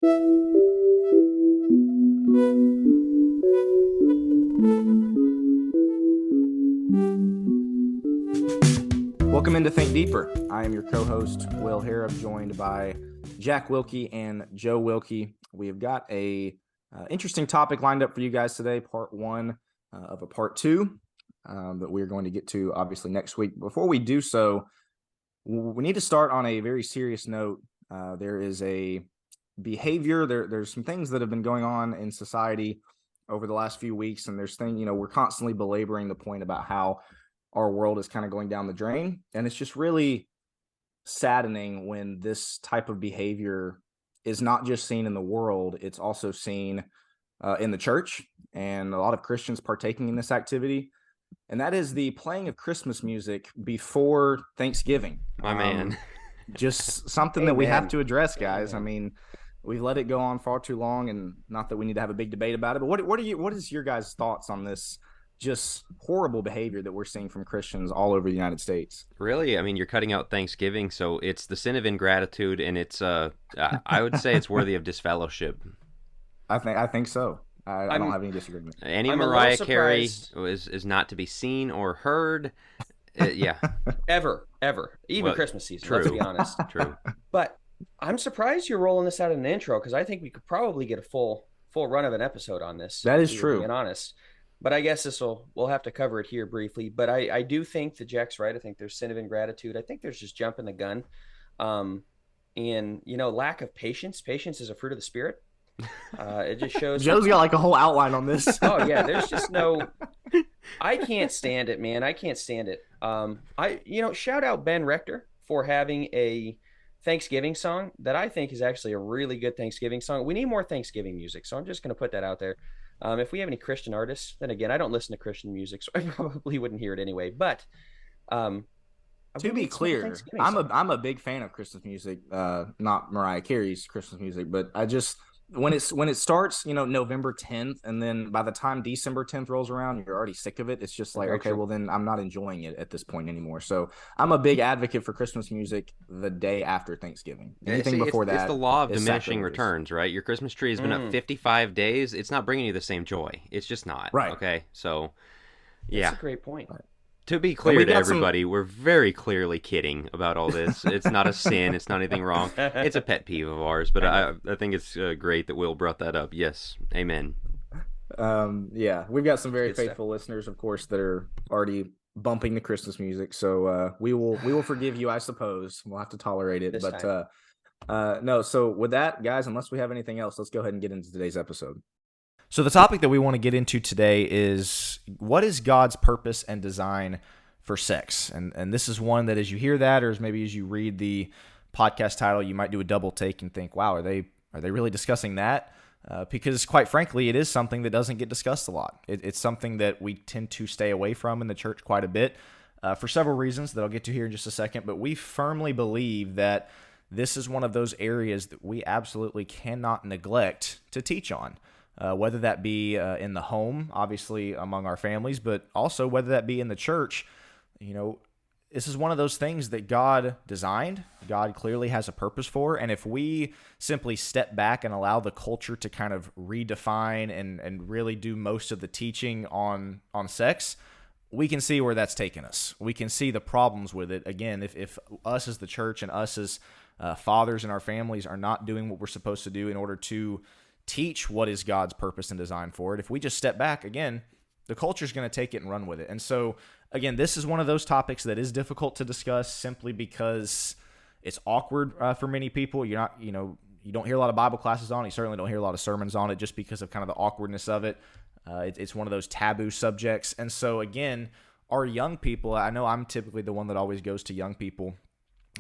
Welcome into Think Deeper. I am your co-host, Will Harrop, joined by Jack Wilkie and Joe Wilkie. We have got a interesting topic lined up for you guys today, part one of a part two that we're going to get to obviously next week. Before we do so, we need to start on a very serious note. There is a behavior, there's some things that have been going on in society over the last few weeks, and there's things, we're constantly belaboring the point about how our world is kind of going down the drain. And it's just really saddening when this type of behavior is not just seen in the world, it's also seen in the church, and a lot of Christians partaking in this activity. And that is the playing of Christmas music before Thanksgiving. My man. Just something that we have to address, guys. I mean, we've let it go on far too long, and not that we need to have a big debate about it, but what is your guys' thoughts on this just horrible behavior that we're seeing from Christians all over the United States? Really? I mean, you're cutting out Thanksgiving, so it's the sin of ingratitude, and it's I would say it's worthy of disfellowship. I think so. I don't have any disagreement. Any Mariah Carey is not to be seen or heard. Yeah. Ever. Even Christmas season, true. Let's be honest. True. But I'm surprised you're rolling this out in an intro, because I think we could probably get a full run of an episode on this. That is true. Being honest. But I guess we'll have to cover it here briefly. But I do think that Jack's right. I think there's sin of ingratitude. I think there's just jumping the gun. And, lack of patience. Patience is a fruit of the Spirit. It just shows. Joe's got like a whole outline on this. Oh, yeah. There's just no. I can't stand it, man. I can't stand it. Shout out Ben Rector for having a Thanksgiving song that I think is actually a really good Thanksgiving song. We need more Thanksgiving music. So I'm just going to put that out there. If we have any Christian artists, then again, I don't listen to Christian music, so I probably wouldn't hear it anyway. But to be clear, I'm a big fan of Christmas music, not Mariah Carey's Christmas music, but I just when it starts, November 10th, and then by the time December 10th rolls around, you're already sick of it. It's just like, okay, well then I'm not enjoying it at this point anymore. So I'm a big advocate for Christmas music the day after Thanksgiving. Anything before that, it's the law of diminishing returns, right? Your Christmas tree has been up 55 days. It's not bringing you the same joy. It's just not. Right. Okay. So, yeah. That's a great point. Right. To be clear to everybody, we're very clearly kidding about all this. It's not a sin. It's not anything wrong. It's a pet peeve of ours, but I think it's great that Will brought that up. Yes. Amen. Yeah, we've got some very faithful listeners, of course, that are already bumping the Christmas music. So we will forgive you, I suppose. We'll have to tolerate it. No. So with that, guys, unless we have anything else, let's go ahead and get into today's episode. So the topic that we want to get into today is, what is God's purpose and design for sex? And this is one that, as you hear that, or as maybe as you read the podcast title, you might do a double take and think, wow, are they really discussing that? Because quite frankly, it is something that doesn't get discussed a lot. It's something that we tend to stay away from in the church quite a bit for several reasons that I'll get to here in just a second. But we firmly believe that this is one of those areas that we absolutely cannot neglect to teach on. Whether that be in the home, obviously among our families, but also whether that be in the church. This is one of those things that God designed, God clearly has a purpose for, and if we simply step back and allow the culture to kind of redefine and really do most of the teaching on sex, we can see where that's taken us. We can see the problems with it. Again, if us as the church and us as fathers in our families are not doing what we're supposed to do in order to teach what is God's purpose and design for it, if we just step back, again, the culture is going to take it and run with it. And so, again, this is one of those topics that is difficult to discuss simply because it's awkward for many people. You're not, you don't hear a lot of Bible classes on it. You certainly don't hear a lot of sermons on it just because of kind of the awkwardness of it. It's one of those taboo subjects. And so, again, our young people, I know I'm typically the one that always goes to young people,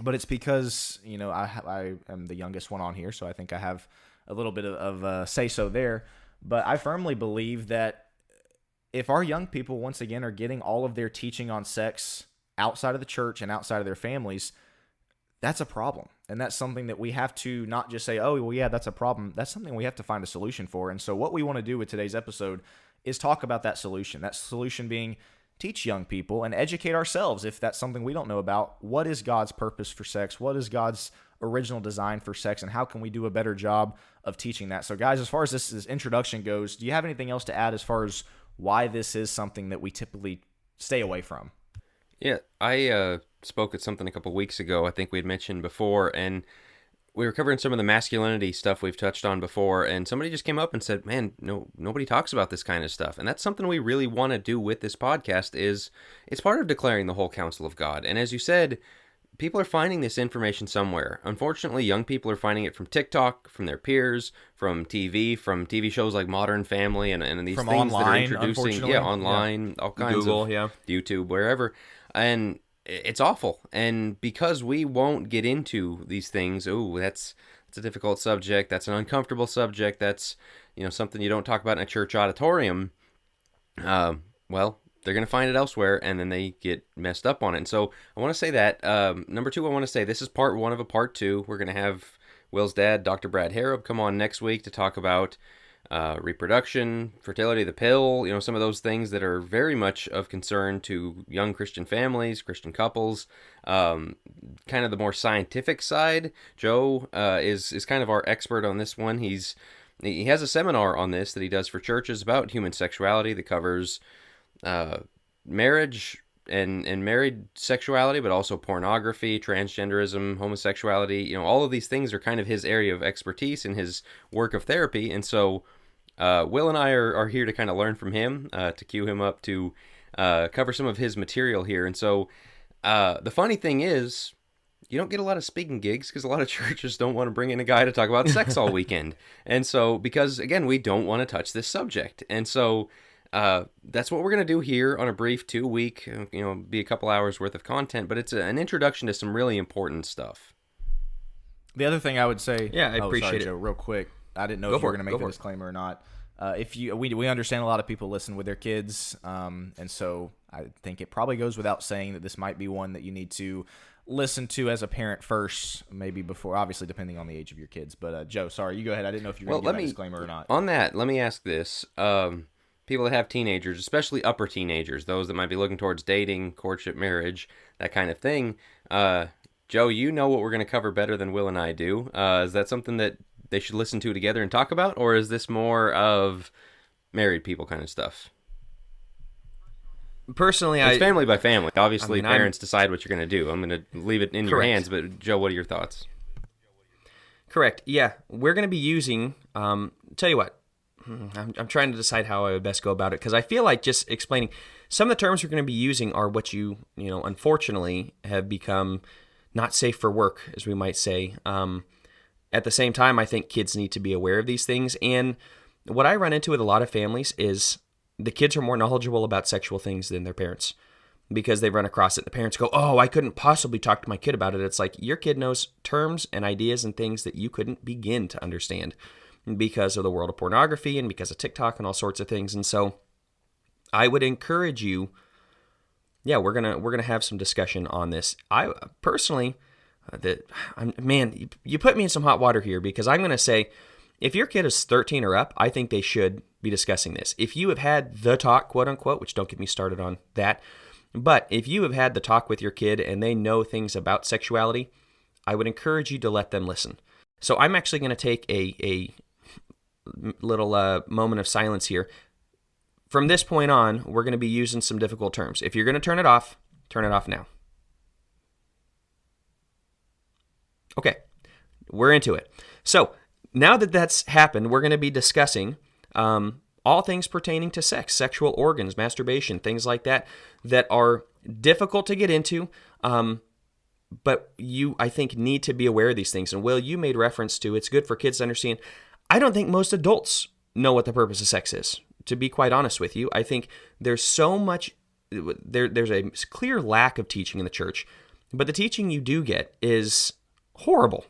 but it's because, I am the youngest one on here, so I think I have a little bit of say-so there. But I firmly believe that if our young people, once again, are getting all of their teaching on sex outside of the church and outside of their families, that's a problem. And that's something that we have to not just say, oh, well, yeah, that's a problem. That's something we have to find a solution for. And so what we want to do with today's episode is talk about that solution. That solution being teach young people and educate ourselves, if that's something we don't know about. What is God's purpose for sex? What is God's original design for sex, and how can we do a better job of teaching that? So guys, as far as this introduction goes, do you have anything else to add as far as why this is something that we typically stay away from? Yeah, I spoke at something a couple weeks ago, I think we had mentioned before, and we were covering some of the masculinity stuff we've touched on before, and somebody just came up and said, man, nobody talks about this kind of stuff. And that's something we really want to do with this podcast. Is it's part of declaring the whole counsel of God. And as you said, people are finding this information somewhere. Unfortunately, young people are finding it from TikTok, from their peers, from TV shows like Modern Family, and these from things online, that are introducing, online, all kinds Google, of YouTube, wherever. And it's awful. And because we won't get into these things, that's a difficult subject, that's an uncomfortable subject, that's something you don't talk about in a church auditorium, well, they're going to find it elsewhere, and then they get messed up on it. And so I want to say that. Number two, I want to say this is part one of a part two. We're going to have Will's dad, Dr. Brad Harrop, come on next week to talk about reproduction, fertility, the pill, some of those things that are very much of concern to young Christian families, Christian couples. Kind of the more scientific side. Joe is kind of our expert on this one. He has a seminar on this that he does for churches about human sexuality that covers marriage and married sexuality, but also pornography, transgenderism, homosexuality. All of these things are kind of his area of expertise in his work of therapy. And so Will and I are here to kind of learn from him, to cue him up to cover some of his material here. And so the funny thing is, you don't get a lot of speaking gigs because a lot of churches don't want to bring in a guy to talk about sex all weekend. And so, because again, we don't want to touch this subject. And so that's what we're going to do here on a brief 2-week, be a couple hours worth of content, but it's an introduction to some really important stuff. The other thing I would say, I appreciate it. Joe, real quick. I didn't know if you were going to make the disclaimer or not. We understand a lot of people listen with their kids, and so I think it probably goes without saying that this might be one that you need to listen to as a parent first, maybe before, obviously depending on the age of your kids. But Joe, sorry, you go ahead. I didn't know if you were going to give that disclaimer or not. On that, let me ask this. People that have teenagers, especially upper teenagers, those that might be looking towards dating, courtship, marriage, that kind of thing. Joe, you know what we're going to cover better than Will and I do. Is that something that they should listen to together and talk about, or is this more of married people kind of stuff? Personally, it's family by family. Obviously, parents decide what you're going to do. I'm going to leave it in your hands, but Joe, what are your thoughts? Correct. Yeah, we're going to be using, tell you what, I'm trying to decide how I would best go about it, because I feel like just explaining some of the terms we're going to be using are what you unfortunately have become not safe for work, as we might say. At the same time, I think kids need to be aware of these things. And what I run into with a lot of families is the kids are more knowledgeable about sexual things than their parents, because they run across it. The parents go, oh, I couldn't possibly talk to my kid about it. It's like your kid knows terms and ideas and things that you couldn't begin to understand because of the world of pornography and because of TikTok and all sorts of things. And so I would encourage you, we're gonna have some discussion on this. I personally, you put me in some hot water here, because I'm going to say, if your kid is 13 or up, I think they should be discussing this. If you have had the talk, quote unquote, which don't get me started on that, but if you have had the talk with your kid and they know things about sexuality, I would encourage you to let them listen. So I'm actually going to take a little moment of silence here. From this point on, we're going to be using some difficult terms. If you're going to turn it off now. Okay, we're into it. So now that that's happened, we're going to be discussing all things pertaining to sex, sexual organs, masturbation, things like that are difficult to get into, but you, I think, need to be aware of these things. And Will, you made reference to it's good for kids to understand. I don't think most adults know what the purpose of sex is, to be quite honest with you. I think there's so much, there's a clear lack of teaching in the church, but the teaching you do get is horrible.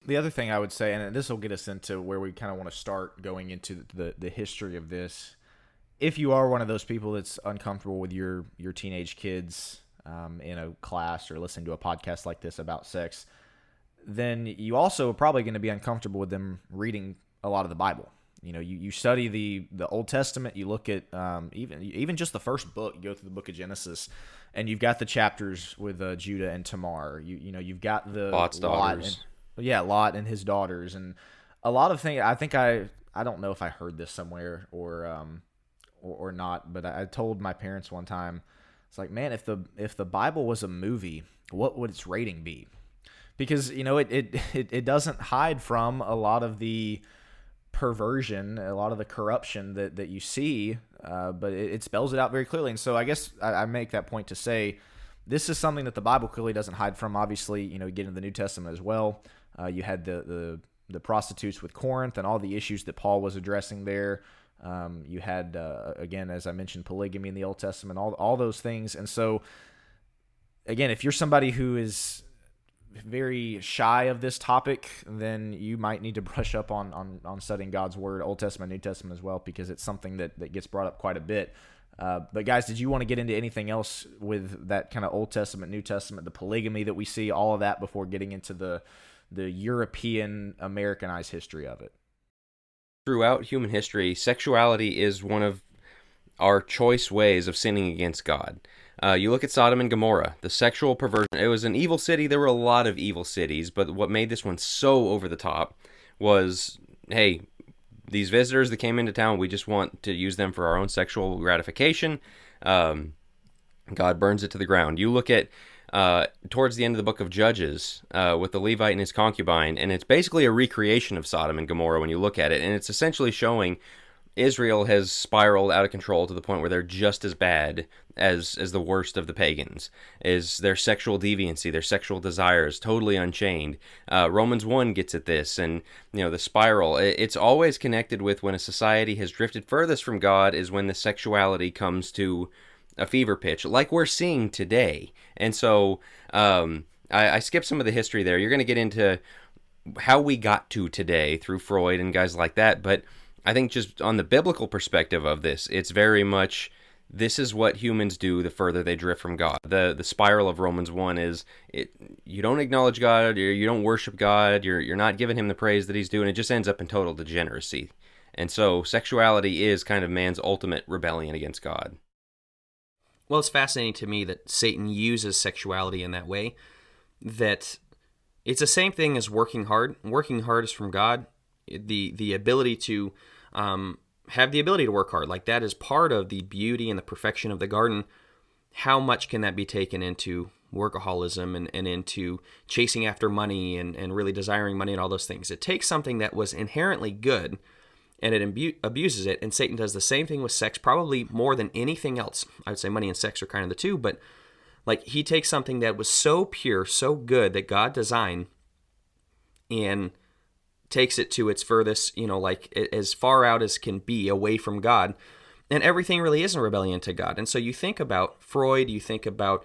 The other thing I would say, and this will get us into where we kind of want to start going into the history of this. If you are one of those people that's uncomfortable with your teenage kids in a class or listening to a podcast like this about sex, then you also are probably going to be uncomfortable with them reading a lot of the Bible. You study the Old Testament, you look at even just the first book, you go through the book of Genesis, and you've got the chapters with Judah and Tamar. You've got the Lot's daughters. Yeah, Lot and his daughters, and a lot of things. I think I don't know if I heard this somewhere or not, but I told my parents one time, it's like, man, if the Bible was a movie, what would its rating be? Because it doesn't hide from a lot of the perversion, a lot of the corruption that you see, but it spells it out very clearly. And so I guess I make that point to say this is something that the Bible clearly doesn't hide from. Obviously, you get into the New Testament as well. You had the prostitutes with Corinth and all the issues that Paul was addressing there. You had, again, as I mentioned, polygamy in the Old Testament, all those things. And so, again, if you're somebody who is very shy of this topic, then you might need to brush up on studying God's Word, Old Testament, New Testament as well, because it's something that gets brought up quite a bit. But guys, did you want to get into anything else with that kind of Old Testament, New Testament, the polygamy that we see, all of that, before getting into the European Americanized history of it? Throughout human history, sexuality is one of our choice ways of sinning against God. You look at Sodom and Gomorrah, the sexual perversion. It was an evil city. There were a lot of evil cities, but what made this one so over the top was, hey, these visitors that came into town, we just want to use them for our own sexual gratification. God burns it to the ground. You look at towards the end of the book of Judges with the Levite and his concubine, and it's basically a recreation of Sodom and Gomorrah when you look at it, and it's essentially showing Israel has spiraled out of control to the point where they're just as bad as the worst of the pagans. Is their sexual deviancy, their sexual desires, totally unchained. Romans 1 gets at this, and the spiral. It's always connected with when a society has drifted furthest from God is when the sexuality comes to a fever pitch, like we're seeing today. And so I skipped some of the history there. You're going to get into how we got to today through Freud and guys like that, but I think just on the biblical perspective of this, it's very much, this is what humans do the further they drift from God. The spiral of Romans 1 is, you don't acknowledge God, you don't worship God, you're not giving him the praise that he's due, and it just ends up in total degeneracy. And so sexuality is kind of man's ultimate rebellion against God. Well, it's fascinating to me that Satan uses sexuality in that way, that it's the same thing as working hard. Working hard is from God. The ability to have the ability to work hard, like that is part of the beauty and the perfection of the garden. How much can that be taken into workaholism and into chasing after money and really desiring money and all those things? It takes something that was inherently good and it abuses it, and Satan does the same thing with sex, probably more than anything else. I would say money and sex are kind of the two, but like he takes something that was so pure, so good that God designed, and takes it to its furthest, like as far out as can be away from God. And everything really is in rebellion to God. And so you think about Freud, you think about,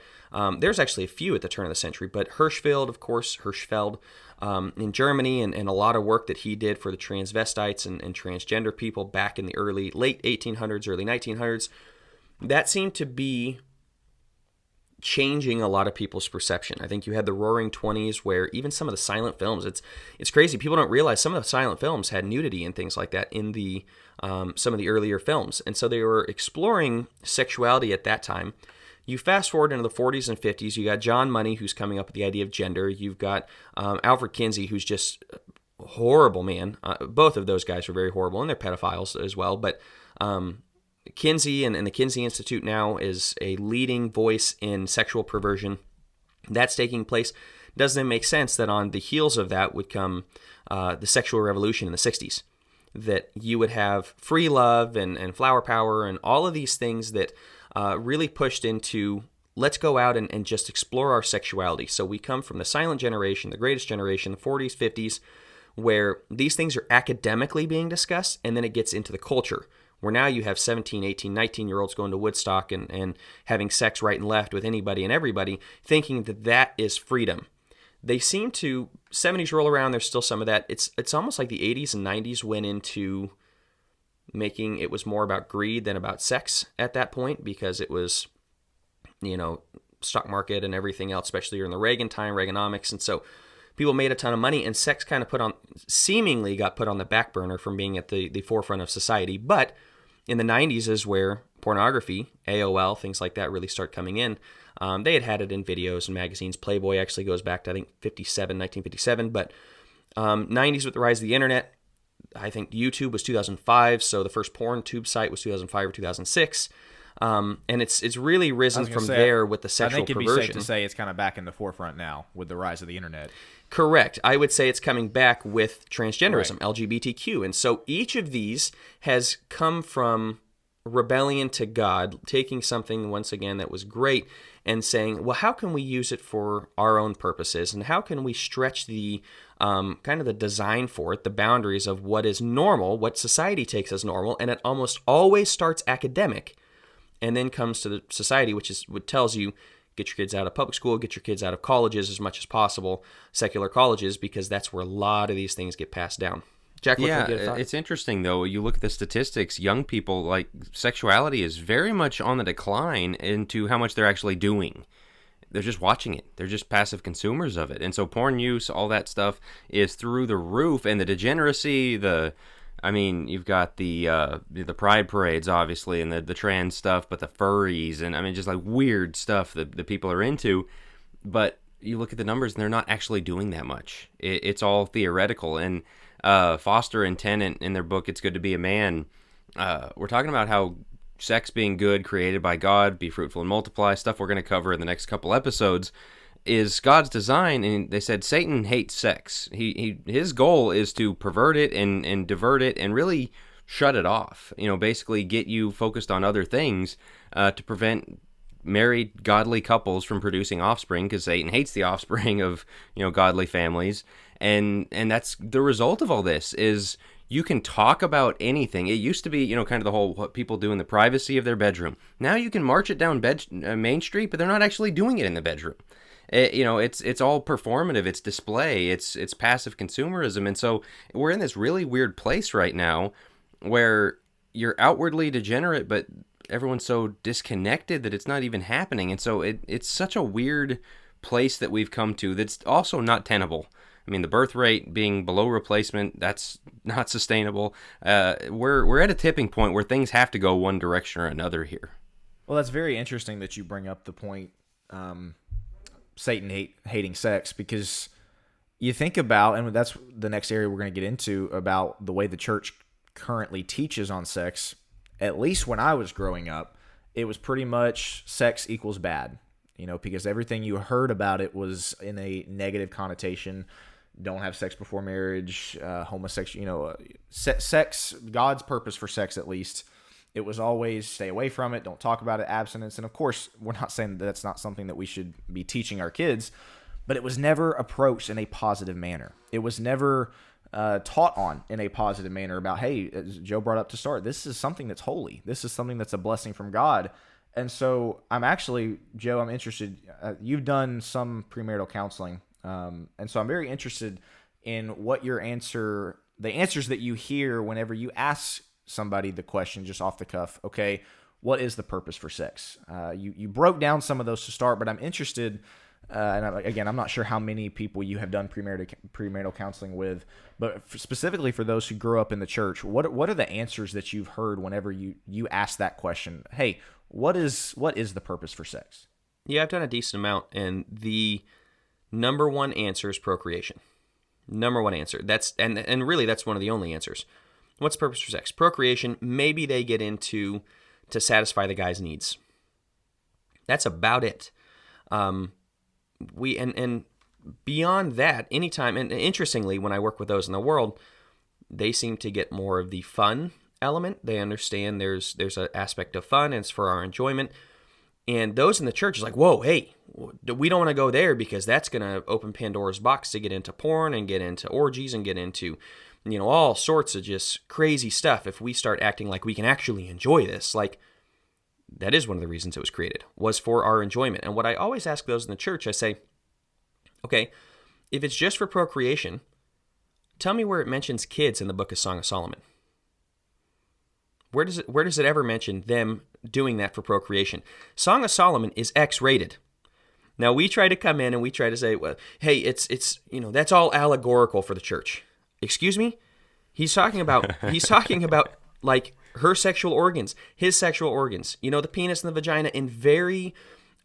there's actually a few at the turn of the century, but Hirschfeld in Germany, and a lot of work that he did for the transvestites and transgender people back in the late 1800s, early 1900s, that seemed to be changing a lot of people's perception. I think you had the Roaring 20s where even some of the silent films, it's crazy. People don't realize some of the silent films had nudity and things like that in the some of the earlier films. And so they were exploring sexuality at that time. You fast forward into the 40s and 50s, you got John Money, who's coming up with the idea of gender. You've got Alfred Kinsey, who's just a horrible man. Both of those guys are very horrible, and they're pedophiles as well. But Kinsey and the Kinsey Institute now is a leading voice in sexual perversion. That's taking place. Doesn't it make sense that on the heels of that would come the sexual revolution in the 60s? That you would have free love and flower power and all of these things that really pushed into, let's go out and just explore our sexuality. So we come from the silent generation, the greatest generation, the 40s, 50s, where these things are academically being discussed, and then it gets into the culture, where now you have 17, 18, 19-year-olds going to Woodstock and having sex right and left with anybody and everybody, thinking that that is freedom. They seem to, 70s roll around, there's still some of that. It's almost like the 80s and 90s went into making it was more about greed than about sex at that point, because it was, stock market and everything else, especially during the Reagan time, Reaganomics. And so people made a ton of money, and sex kind of seemingly got put on the back burner from being at the forefront of society. But in the 90s is where pornography, AOL, things like that really start coming in. They had it in videos and magazines. Playboy actually goes back to, I think, 1957. But 90s with the rise of the internet. I think YouTube was 2005, so the first porn tube site was 2005 or 2006. And it's really risen from there with the sexual perversion. I think it'd be safe to say it's kind of back in the forefront now with the rise of the internet. Correct. I would say it's coming back with transgenderism, right. LGBTQ. And so each of these has come from rebellion to God, taking something, once again, that was great and saying, well, how can we use it for our own purposes? And how can we stretch the kind of the design for it, the boundaries of what is normal, what society takes as normal? And it almost always starts academic and then comes to the society, which is what tells you, get your kids out of public school, get your kids out of colleges as much as possible, secular colleges, because that's where a lot of these things get passed down. Jack, it's interesting, though. You look at the statistics, young people, like, sexuality is very much on the decline into how much they're actually doing. They're just watching it. They're just passive consumers of it. And so porn use, all that stuff is through the roof. And the degeneracy, you've got the pride parades, obviously, and the trans stuff, but the furries, and just like weird stuff that the people are into. But you look at the numbers, and they're not actually doing that much. It's all theoretical. And Foster and Tennant, in their book, It's Good to Be a Man, we're talking about how sex being good, created by God, be fruitful and multiply, stuff we're going to cover in the next couple episodes, is God's design. And they said Satan hates sex. His goal is to pervert it and divert it and really shut it off. Basically get you focused on other things to prevent married godly couples from producing offspring, because Satan hates the offspring of godly families. And that's the result of all this is you can talk about anything. It used to be, kind of the whole what people do in the privacy of their bedroom. Now you can march it down Main Street, but they're not actually doing it in the bedroom. It's all performative. It's display. It's passive consumerism. And so we're in this really weird place right now where you're outwardly degenerate, but everyone's so disconnected that it's not even happening. And so it's such a weird place that we've come to that's also not tenable. The birth rate being below replacement, that's not sustainable. We're at a tipping point where things have to go one direction or another here. Well, that's very interesting that you bring up the point, Satan hating sex, because you think about, and that's the next area we're going to get into, about the way the church currently teaches on sex. At least when I was growing up, it was pretty much sex equals bad, because everything you heard about it was in a negative connotation. Don't have sex before marriage, homosexual, sex, God's purpose for sex, at least. It was always stay away from it, don't talk about it, abstinence. And of course, we're not saying that that's not something that we should be teaching our kids, but it was never approached in a positive manner. It was never taught on in a positive manner about, hey, as Joe brought up to start, this is something that's holy. This is something that's a blessing from God. And so I'm interested. You've done some premarital counseling. And so I'm very interested in what the answers that you hear whenever you ask somebody the question just off the cuff. Okay, what is the purpose for sex? You broke down some of those to start, but I'm interested. I'm not sure how many people you have done premarital counseling with, but specifically for those who grew up in the church, what are the answers that you've heard whenever you ask that question? Hey, what is the purpose for sex? Yeah, I've done a decent amount, and the number one answer is procreation. Number one answer. That's and really that's one of the only answers. What's the purpose for sex? Procreation. Maybe they get into to satisfy the guy's needs. That's about it. And beyond that, anytime, and interestingly, when I work with those in the world, they seem to get more of the fun element. They understand there's an aspect of fun, and it's for our enjoyment. And those in the church is like, whoa, hey, we don't want to go there because that's going to open Pandora's box to get into porn and get into orgies and get into, all sorts of just crazy stuff. If we start acting like we can actually enjoy this, like that is one of the reasons it was created, was for our enjoyment. And what I always ask those in the church, I say, okay, if it's just for procreation, tell me where it mentions kids in the book of Song of Solomon. Where does it ever mention them doing that for procreation? Song of Solomon is X-rated. Now we try to come in and we try to say, well, hey, it's that's all allegorical for the church. Excuse me? He's talking about like her sexual organs, his sexual organs, the penis and the vagina in very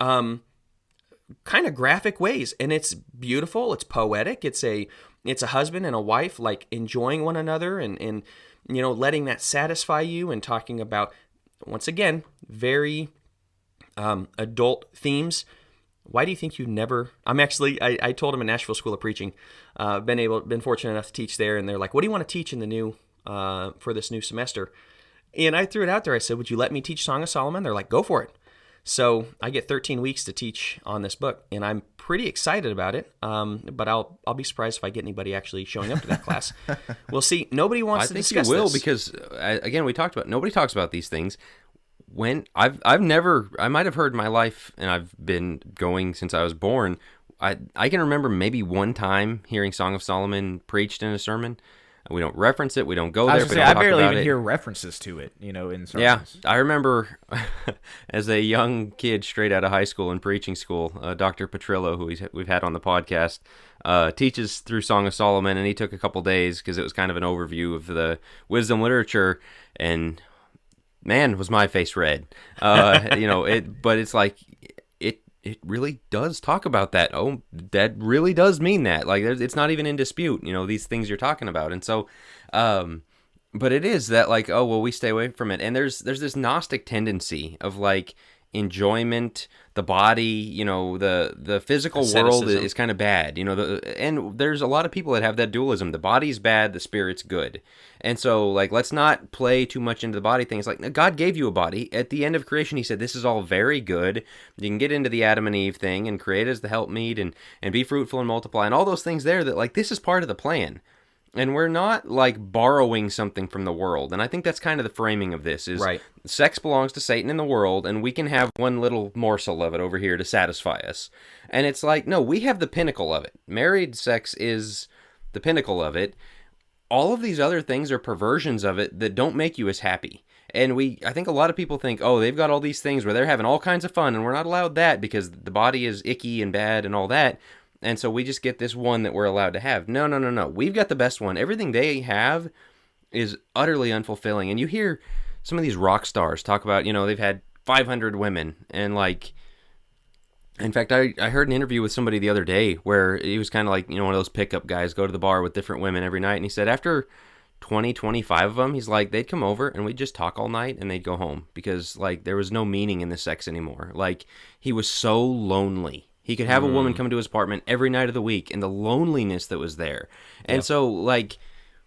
kind of graphic ways. And it's beautiful, it's poetic, it's a it's a husband and a wife like enjoying one another and letting that satisfy you, and talking about, once again, very adult themes. Why do you think you never? I told him in Nashville School of Preaching, been fortunate enough to teach there, and they're like, "What do you want to teach in the new for this new semester?" And I threw it out there. I said, "Would you let me teach Song of Solomon?" They're like, "Go for it." So I get 13 weeks to teach on this book, and I'm pretty excited about it. But I'll be surprised if I get anybody actually showing up to that class. We'll see. Nobody wants to discuss this. I think you will, because again, nobody talks about these things. When I might have heard in my life, and I've been going since I was born. I can remember maybe one time hearing Song of Solomon preached in a sermon. We don't reference it. We don't go there. I barely even hear references to it, in sermons. Yeah, I remember as a young kid straight out of high school and preaching school, Dr. Petrillo, who we've had on the podcast, teaches through Song of Solomon, and he took a couple days because it was kind of an overview of the wisdom literature, and man, was my face red. But it's like it really does talk about that. Oh, that really does mean that. Like, it's not even in dispute, these things you're talking about. And so, but it is that, like, oh, well, we stay away from it. And there's this Gnostic tendency of, like, enjoyment, the body, the physical world is kind of bad, and there's a lot of people that have that dualism. The body's bad, the spirit's good. And so, like, let's not play too much into the body thing. It's like, God gave you a body. At the end of creation, he said, this is all very good. You can get into the Adam and Eve thing and create as the helpmeet and be fruitful and multiply and all those things there that, like, this is part of the plan. And we're not, like, borrowing something from the world. And I think that's kind of the framing of this, is right. Sex belongs to Satan in the world, and we can have one little morsel of it over here to satisfy us. And it's like, no, we have the pinnacle of it. Married sex is the pinnacle of it. All of these other things are perversions of it that don't make you as happy. And I think a lot of people think, oh, they've got all these things where they're having all kinds of fun, and we're not allowed that because the body is icky and bad and all that. And so we just get this one that we're allowed to have. No. We've got the best one. Everything they have is utterly unfulfilling. And you hear some of these rock stars talk about, they've had 500 women. And, like, in fact, I heard an interview with somebody the other day where he was kind of like, one of those pickup guys, go to the bar with different women every night. And he said after 20, 25 of them, he's like, they'd come over and we'd just talk all night and they'd go home because, like, there was no meaning in the sex anymore. Like, he was so lonely. He could have a woman come to his apartment every night of the week, and the loneliness that was there. And so, like,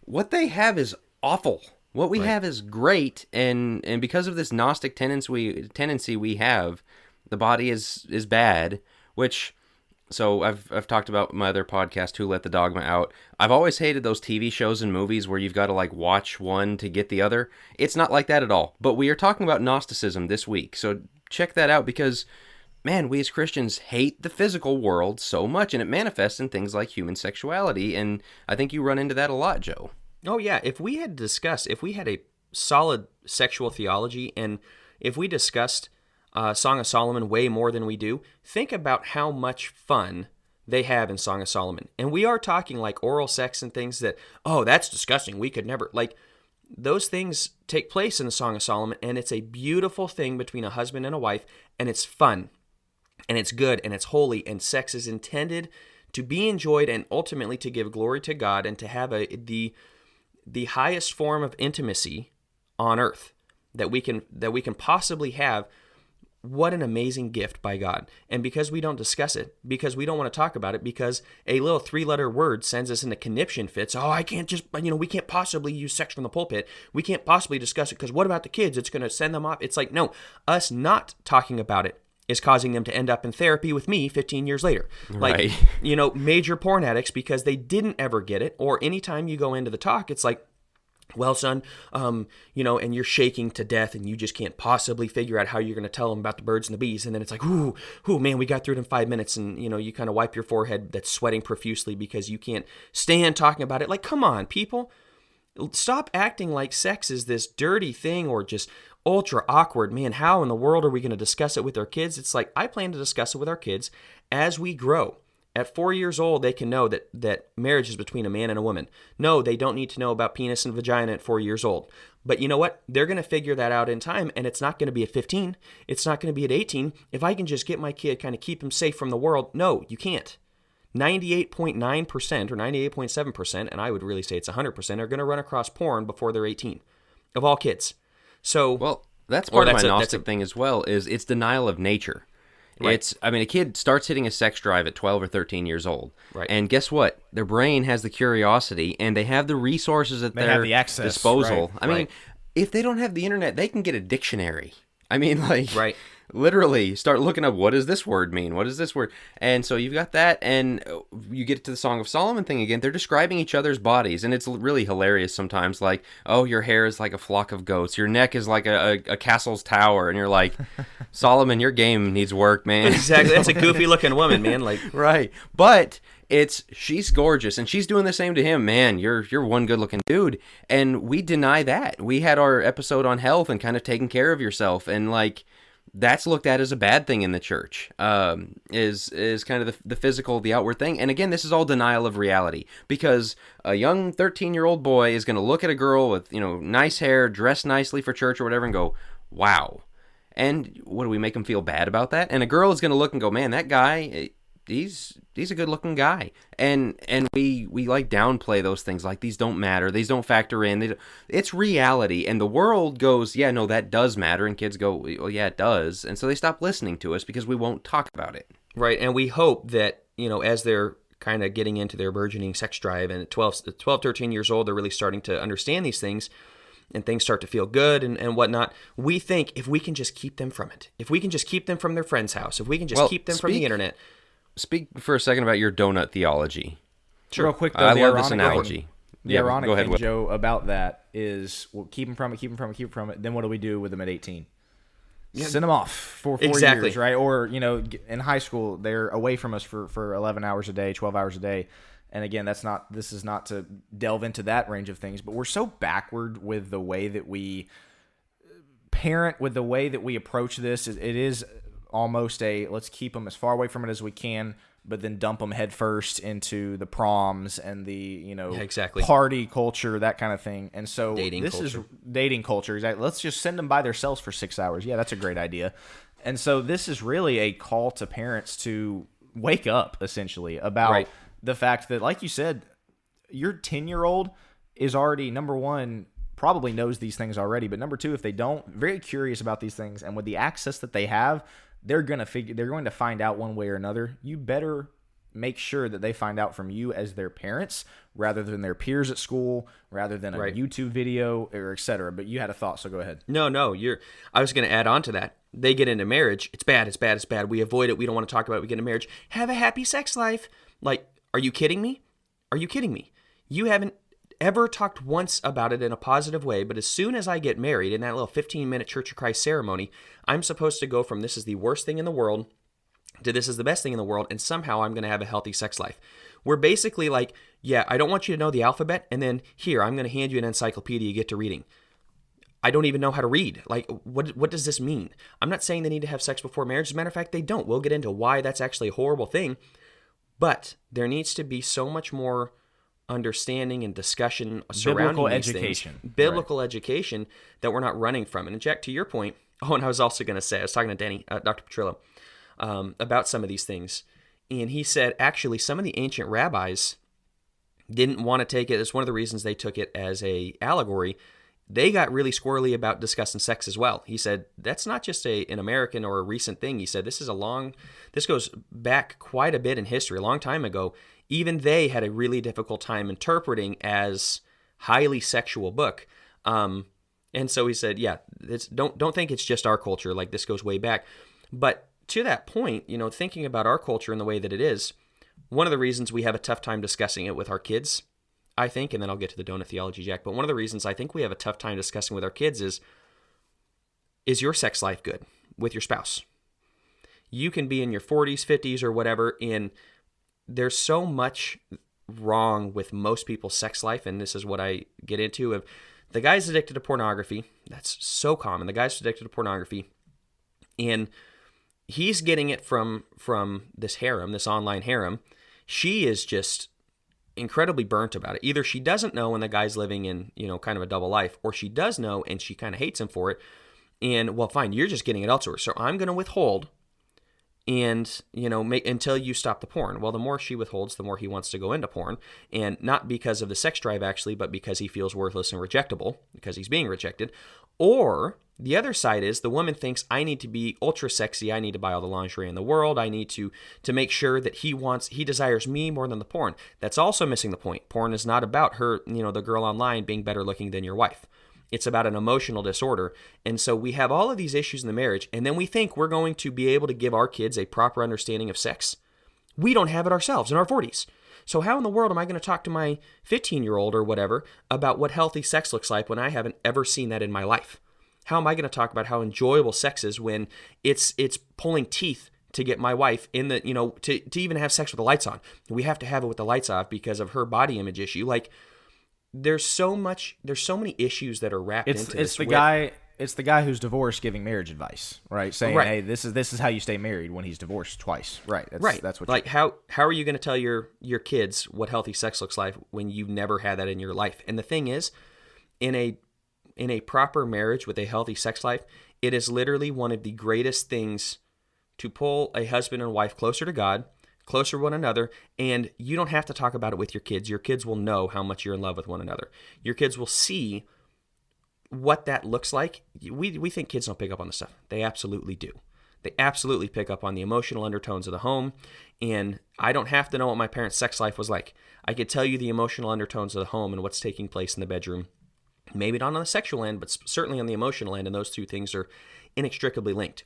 what they have is awful. What we have is great, and because of this Gnostic tendency we have, the body is bad, which, so I've talked about my other podcast, Who Let the Dogma Out. I've always hated those TV shows and movies where you've got to, like, watch one to get the other. It's not like that at all. But we are talking about Gnosticism this week, so check that out, because man, we as Christians hate the physical world so much, and it manifests in things like human sexuality, and I think you run into that a lot, Joe. Oh, yeah. If we had a solid sexual theology, and if we discussed Song of Solomon way more than we do, think about how much fun they have in Song of Solomon. And we are talking, like, oral sex and things that, oh, that's disgusting, we could never, like, those things take place in the Song of Solomon, and it's a beautiful thing between a husband and a wife, and it's fun. And it's good, and it's holy, and sex is intended to be enjoyed and ultimately to give glory to God and to have the highest form of intimacy on earth that we can possibly have. What an amazing gift by God. And because we don't discuss it, because we don't want to talk about it, because a little 3-letter word sends us into conniption fits. Oh, I can't just, we can't possibly use sex from the pulpit. We can't possibly discuss it because what about the kids? It's going to send them off. It's like, no, us not talking about it is causing them to end up in therapy with me 15 years later. Like, right. Major porn addicts because they didn't ever get it. Or anytime you go into the talk, it's like, well, son, and you're shaking to death and you just can't possibly figure out how you're going to tell them about the birds and the bees. And then it's like, ooh, man, we got through it in 5 minutes. And, you kind of wipe your forehead that's sweating profusely because you can't stand talking about it. Like, come on, people. Stop acting like sex is this dirty thing or just ultra awkward. Man, how in the world are we going to discuss it with our kids? It's like, I plan to discuss it with our kids as we grow. At 4 years old, they can know that marriage is between a man and a woman. No, they don't need to know about penis and vagina at 4 years old. But you know what? They're going to figure that out in time, and it's not going to be at 15. It's not going to be at 18. If I can just get my kid, kind of keep him safe from the world, no, you can't. 98.9% or 98.7%, and I would really say it's 100%, are going to run across porn before they're 18, of all kids. So, well, that's part of my Gnostic thing as well, is it's denial of nature. Right. A kid starts hitting a sex drive at 12 or 13 years old. Right. And guess what? Their brain has the curiosity, and they have the resources at their disposal. Right. I mean, if they don't have the internet, they can get a dictionary. I mean, like, literally start looking up, what does this word mean? What is this word? And so you've got that, and you get to the Song of Solomon thing again. They're describing each other's bodies, and it's really hilarious sometimes. Like, oh, your hair is like a flock of goats. Your neck is like a castle's tower. And you're like, Solomon, your game needs work, man. Exactly. That's a goofy-looking woman, man. Like, right. But she's gorgeous, and she's doing the same to him. Man, you're one good-looking dude. And we deny that. We had our episode on health and kind of taking care of yourself, and like, that's looked at as a bad thing in the church, is kind of the physical, the outward thing. And again, this is all denial of reality, because a young 13-year-old boy is going to look at a girl with, nice hair, dressed nicely for church or whatever, and go, wow. And what do we make him feel bad about that? And a girl is going to look and go, man, that guy, he's a good-looking guy. And we like downplay those things, like these don't matter, these don't factor in. It's reality, and the world goes, yeah, no, that does matter, and kids go, well, yeah, it does. And so they stop listening to us because we won't talk about it. Right, and we hope that, as they're kind of getting into their burgeoning sex drive, and at 12, 13 years old, they're really starting to understand these things, and things start to feel good and whatnot. We think if we can just keep them from it, if we can just keep them from their friend's house, if we can just keep them from the internet. Speak for a second about your donut theology. Sure. Real quick, though, I love this analogy. The ironic thing, Joe, about that is, we'll keep them from it. Then what do we do with them at 18? Yeah. Send them off for 4 years, right? Or, in high school, they're away from us for 11 hours a day, 12 hours a day. And again, this is not to delve into that range of things, but we're so backward with the way that we parent, with the way that we approach this. It is almost let's keep them as far away from it as we can, but then dump them headfirst into the proms and the party culture, that kind of thing. And so dating culture. Exactly. Let's just send them by themselves for 6 hours. Yeah, that's a great idea. And so this is really a call to parents to wake up, essentially, about the fact that, like you said, your 10-year-old is already, number one, probably knows these things already, but number two, if they don't, very curious about these things, and with the access that they have, they're going to find out one way or another. You better make sure that they find out from you as their parents, rather than their peers at school, rather than a YouTube video, or et cetera. But you had a thought, so go ahead. No, I was going to add on to that. They get into marriage. It's bad. We avoid it. We don't want to talk about it. We get into marriage. Have a happy sex life. Like, are you kidding me? You haven't ever talked once about it in a positive way, but as soon as I get married in that little 15-minute Church of Christ ceremony, I'm supposed to go from this is the worst thing in the world to this is the best thing in the world, and somehow I'm going to have a healthy sex life. We're basically like, yeah, I don't want you to know the alphabet, and then here, I'm going to hand you an encyclopedia you get to reading. I don't even know how to read. Like, what does this mean? I'm not saying they need to have sex before marriage. As a matter of fact, they don't. We'll get into why that's actually a horrible thing, but there needs to be so much more understanding and discussion surrounding these things. Biblical education that we're not running from. And Jack, to your point, and I was also going to say, I was talking to Danny, Dr. Petrillo, about some of these things, and he said, actually, some of the ancient rabbis didn't want to take it. It's one of the reasons they took it as a allegory. They got really squirrely about discussing sex as well. He said, that's not just an American or a recent thing. He said, this goes back quite a bit in history, a long time ago. Even they had a really difficult time interpreting as highly sexual book. And so he said, yeah, don't think it's just our culture. Like, this goes way back. But to that point, thinking about our culture and the way that it is, one of the reasons we have a tough time discussing it with our kids, I think, and then I'll get to the donut theology, Jack, but one of the reasons I think we have a tough time discussing with our kids is your sex life good with your spouse? You can be in your 40s, 50s, or whatever, and there's so much wrong with most people's sex life, and this is what I get into. If the guy's addicted to pornography, that's so common. The guy's addicted to pornography, and he's getting it from this harem, this online harem. She is just incredibly burnt about it. Either she doesn't know and the guy's living in, kind of a double life, or she does know and she kind of hates him for it. And, well, fine, you're just getting it elsewhere. So I'm going to withhold and until you stop the porn. Well, the more she withholds, the more he wants to go into porn, and not because of the sex drive actually, but because he feels worthless and rejectable because he's being rejected. Or the other side is the woman thinks, I need to be ultra sexy, I need to buy all the lingerie in the world, I need to make sure that he desires me more than the porn. That's also missing the point. Porn is not about her, the girl online being better looking than your wife. It's about an emotional disorder. And so we have all of these issues in the marriage, and then we think we're going to be able to give our kids a proper understanding of sex. We don't have it ourselves in our 40s. So how in the world am I going to talk to my 15-year-old or whatever about what healthy sex looks like when I haven't ever seen that in my life? How am I going to talk about how enjoyable sex is when it's pulling teeth to get my wife in the, to even have sex with the lights on? We have to have it with the lights off because of her body image issue. Like, there's so many issues that are wrapped into this. It's the guy who's divorced giving marriage advice, right? Saying, hey, this is how you stay married when he's divorced twice. Right. That's what. Like, how are you going to tell your kids what healthy sex looks like when you've never had that in your life? And the thing is, in a proper marriage with a healthy sex life, it is literally one of the greatest things to pull a husband and wife closer to God, closer to one another, and you don't have to talk about it with your kids. Your kids will know how much you're in love with one another. Your kids will see what that looks like. We think kids don't pick up on this stuff. They absolutely do. They absolutely pick up on the emotional undertones of the home, and I don't have to know what my parents' sex life was like. I could tell you the emotional undertones of the home and what's taking place in the bedroom. Maybe not on the sexual end, but certainly on the emotional end, and those two things are inextricably linked.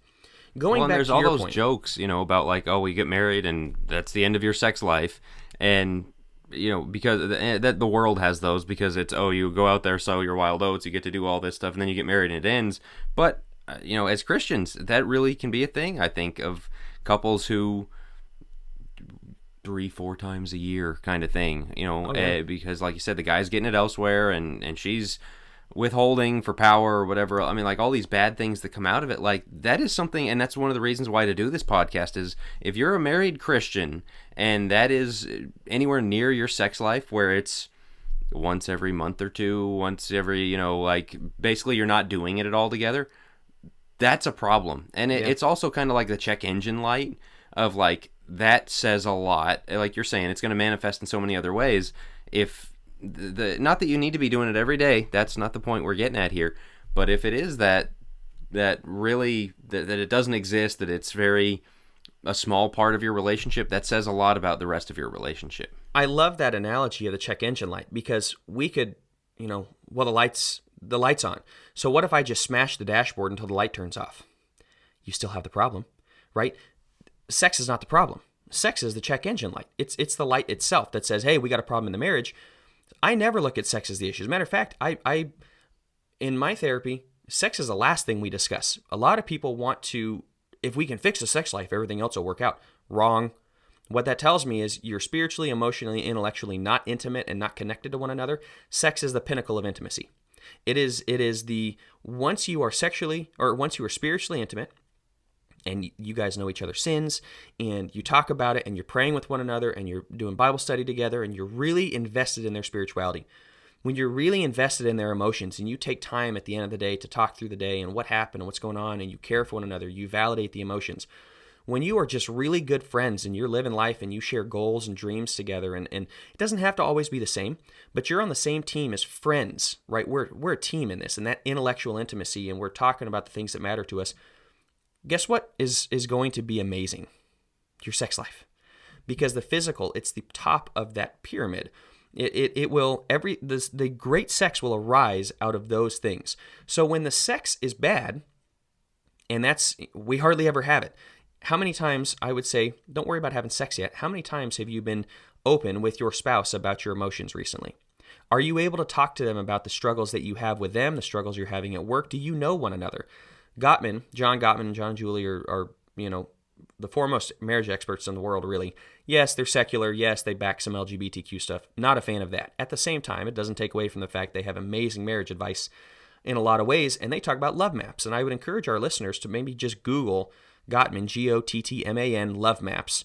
Going back there's to all your those point, jokes, about like, oh, we get married and that's the end of your sex life, and because that the world has those, because it's, oh, you go out there, sow your wild oats, you get to do all this stuff, and then you get married and it ends. But as Christians, that really can be a thing. I think of couples who 3-4 times a year kind of thing, because like you said, the guy's getting it elsewhere, and she's withholding for power or whatever. I mean, like, all these bad things that come out of it, like, that is something, and that's one of the reasons why to do this podcast is, if you're a married Christian and that is anywhere near your sex life where it's once every month or two, once every, like, basically you're not doing it at all together, that's a problem. And it's also kind of like the check engine light of, like, that says a lot. Like you're saying, it's going to manifest in so many other ways. If not that you need to be doing it every day, that's not the point we're getting at here, but if it is that really that it doesn't exist, that it's very a small part of your relationship, that says a lot about the rest of your relationship. I love that analogy of the check engine light, because we could, well, the light's on. So what if I just smash the dashboard until the light turns off? You still have the problem, right? Sex is not the problem. Sex is the check engine light. It's the light itself that says, hey, we got a problem in the marriage. I never look at sex as the issue. As a matter of fact, I in my therapy, sex is the last thing we discuss. A lot of people want to, if we can fix the sex life, everything else will work out. Wrong. What that tells me is you're spiritually, emotionally, intellectually not intimate and not connected to one another. Sex is the pinnacle of intimacy. It is the, once you are spiritually intimate, and you guys know each other's sins, and you talk about it, and you're praying with one another, and you're doing Bible study together, and you're really invested in their spirituality. When you're really invested in their emotions, and you take time at the end of the day to talk through the day and what happened and what's going on, and you care for one another, you validate the emotions. When you are just really good friends and you're living life and you share goals and dreams together, and it doesn't have to always be the same, but you're on the same team as friends, right? We're a team in this, and that intellectual intimacy, and we're talking about the things that matter to us. Guess what is going to be amazing? Your sex life. Because the physical, it's the top of that pyramid. The great sex will arise out of those things. So when the sex is bad, and we hardly ever have it. How many times, I would say, don't worry about having sex yet. How many times have you been open with your spouse about your emotions recently? Are you able to talk to them about the struggles that you have with them, the struggles you're having at work? Do you know one another? John Gottman and John Julie are the foremost marriage experts in the world, really. Yes, they're secular. Yes, they back some LGBTQ stuff. Not a fan of that. At the same time, it doesn't take away from the fact they have amazing marriage advice in a lot of ways, and they talk about love maps. And I would encourage our listeners to maybe just Google Gottman, Gottman, love maps.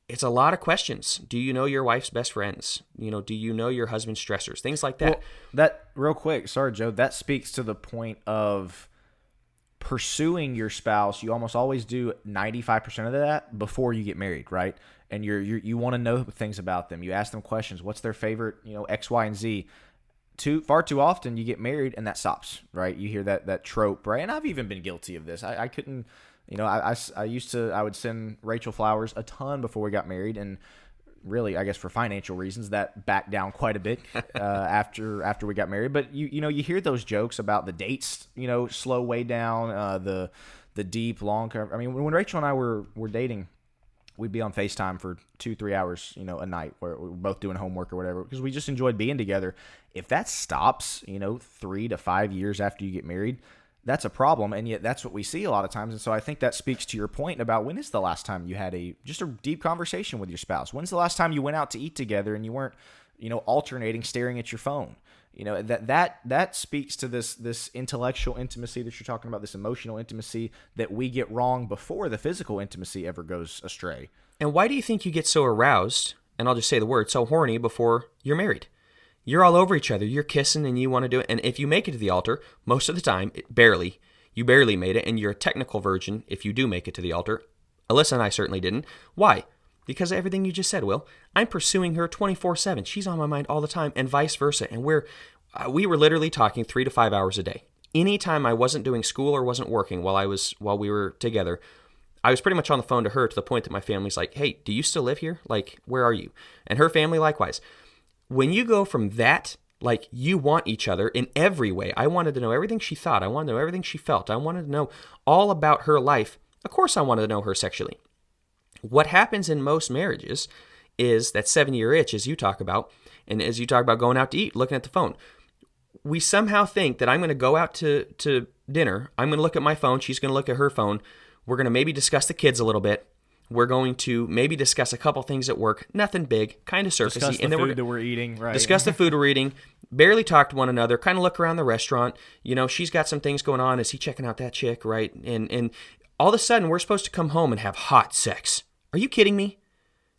It's a lot of questions. Do you know your wife's best friends? Do you know your husband's stressors? Things like that. Well, that real quick, sorry, Joe, that speaks to the point of pursuing your spouse, you almost always do 95% of that before you get married, right? And you want to know things about them. You ask them questions. What's their favorite, X, Y, and Z? Far too often you get married and that stops, right? You hear that trope, right? And I've even been guilty of this. I couldn't, I would send Rachel flowers a ton before we got married, and really, I guess for financial reasons, that backed down quite a bit after we got married. But you hear those jokes about the dates, slow way down, the deep long cover. I mean, when Rachel and I were dating, we'd be on FaceTime for 2-3 hours, a night, where we're both doing homework or whatever, because we just enjoyed being together. If that stops, 3 to 5 years after you get married, that's a problem. And yet that's what we see a lot of times. And so I think that speaks to your point about, when is the last time you had just a deep conversation with your spouse? When's the last time you went out to eat together and you weren't, alternating, staring at your phone? That speaks to this intellectual intimacy that you're talking about, this emotional intimacy that we get wrong before the physical intimacy ever goes astray. And why do you think you get so aroused, and I'll just say the word, so horny before you're married? You're all over each other. You're kissing and you want to do it. And if you make it to the altar, most of the time, you barely made it, and you're a technical virgin if you do make it to the altar. Alyssa and I certainly didn't. Why? Because of everything you just said, Will. I'm pursuing her 24/7. She's on my mind all the time, and vice versa. And we were literally talking 3 to 5 hours a day. Anytime I wasn't doing school or wasn't working while we were together, I was pretty much on the phone to her, to the point that my family's like, "Hey, do you still live here? Like, where are you?" And her family likewise. When you go from that, like, you want each other in every way. I wanted to know everything she thought. I wanted to know everything she felt. I wanted to know all about her life. Of course, I wanted to know her sexually. What happens in most marriages is that 7-year itch, as you talk about, and as you talk about going out to eat, looking at the phone. We somehow think that I'm going to go out to dinner. I'm going to look at my phone. She's going to look at her phone. We're going to maybe discuss the kids a little bit. We're going to maybe discuss a couple things at work. Nothing big, kind of surfacey. Discuss the food that we're eating, right? Discuss the food we're eating. Barely talk to one another. Kind of look around the restaurant. She's got some things going on. Is he checking out that chick, right? And all of a sudden, we're supposed to come home and have hot sex. Are you kidding me?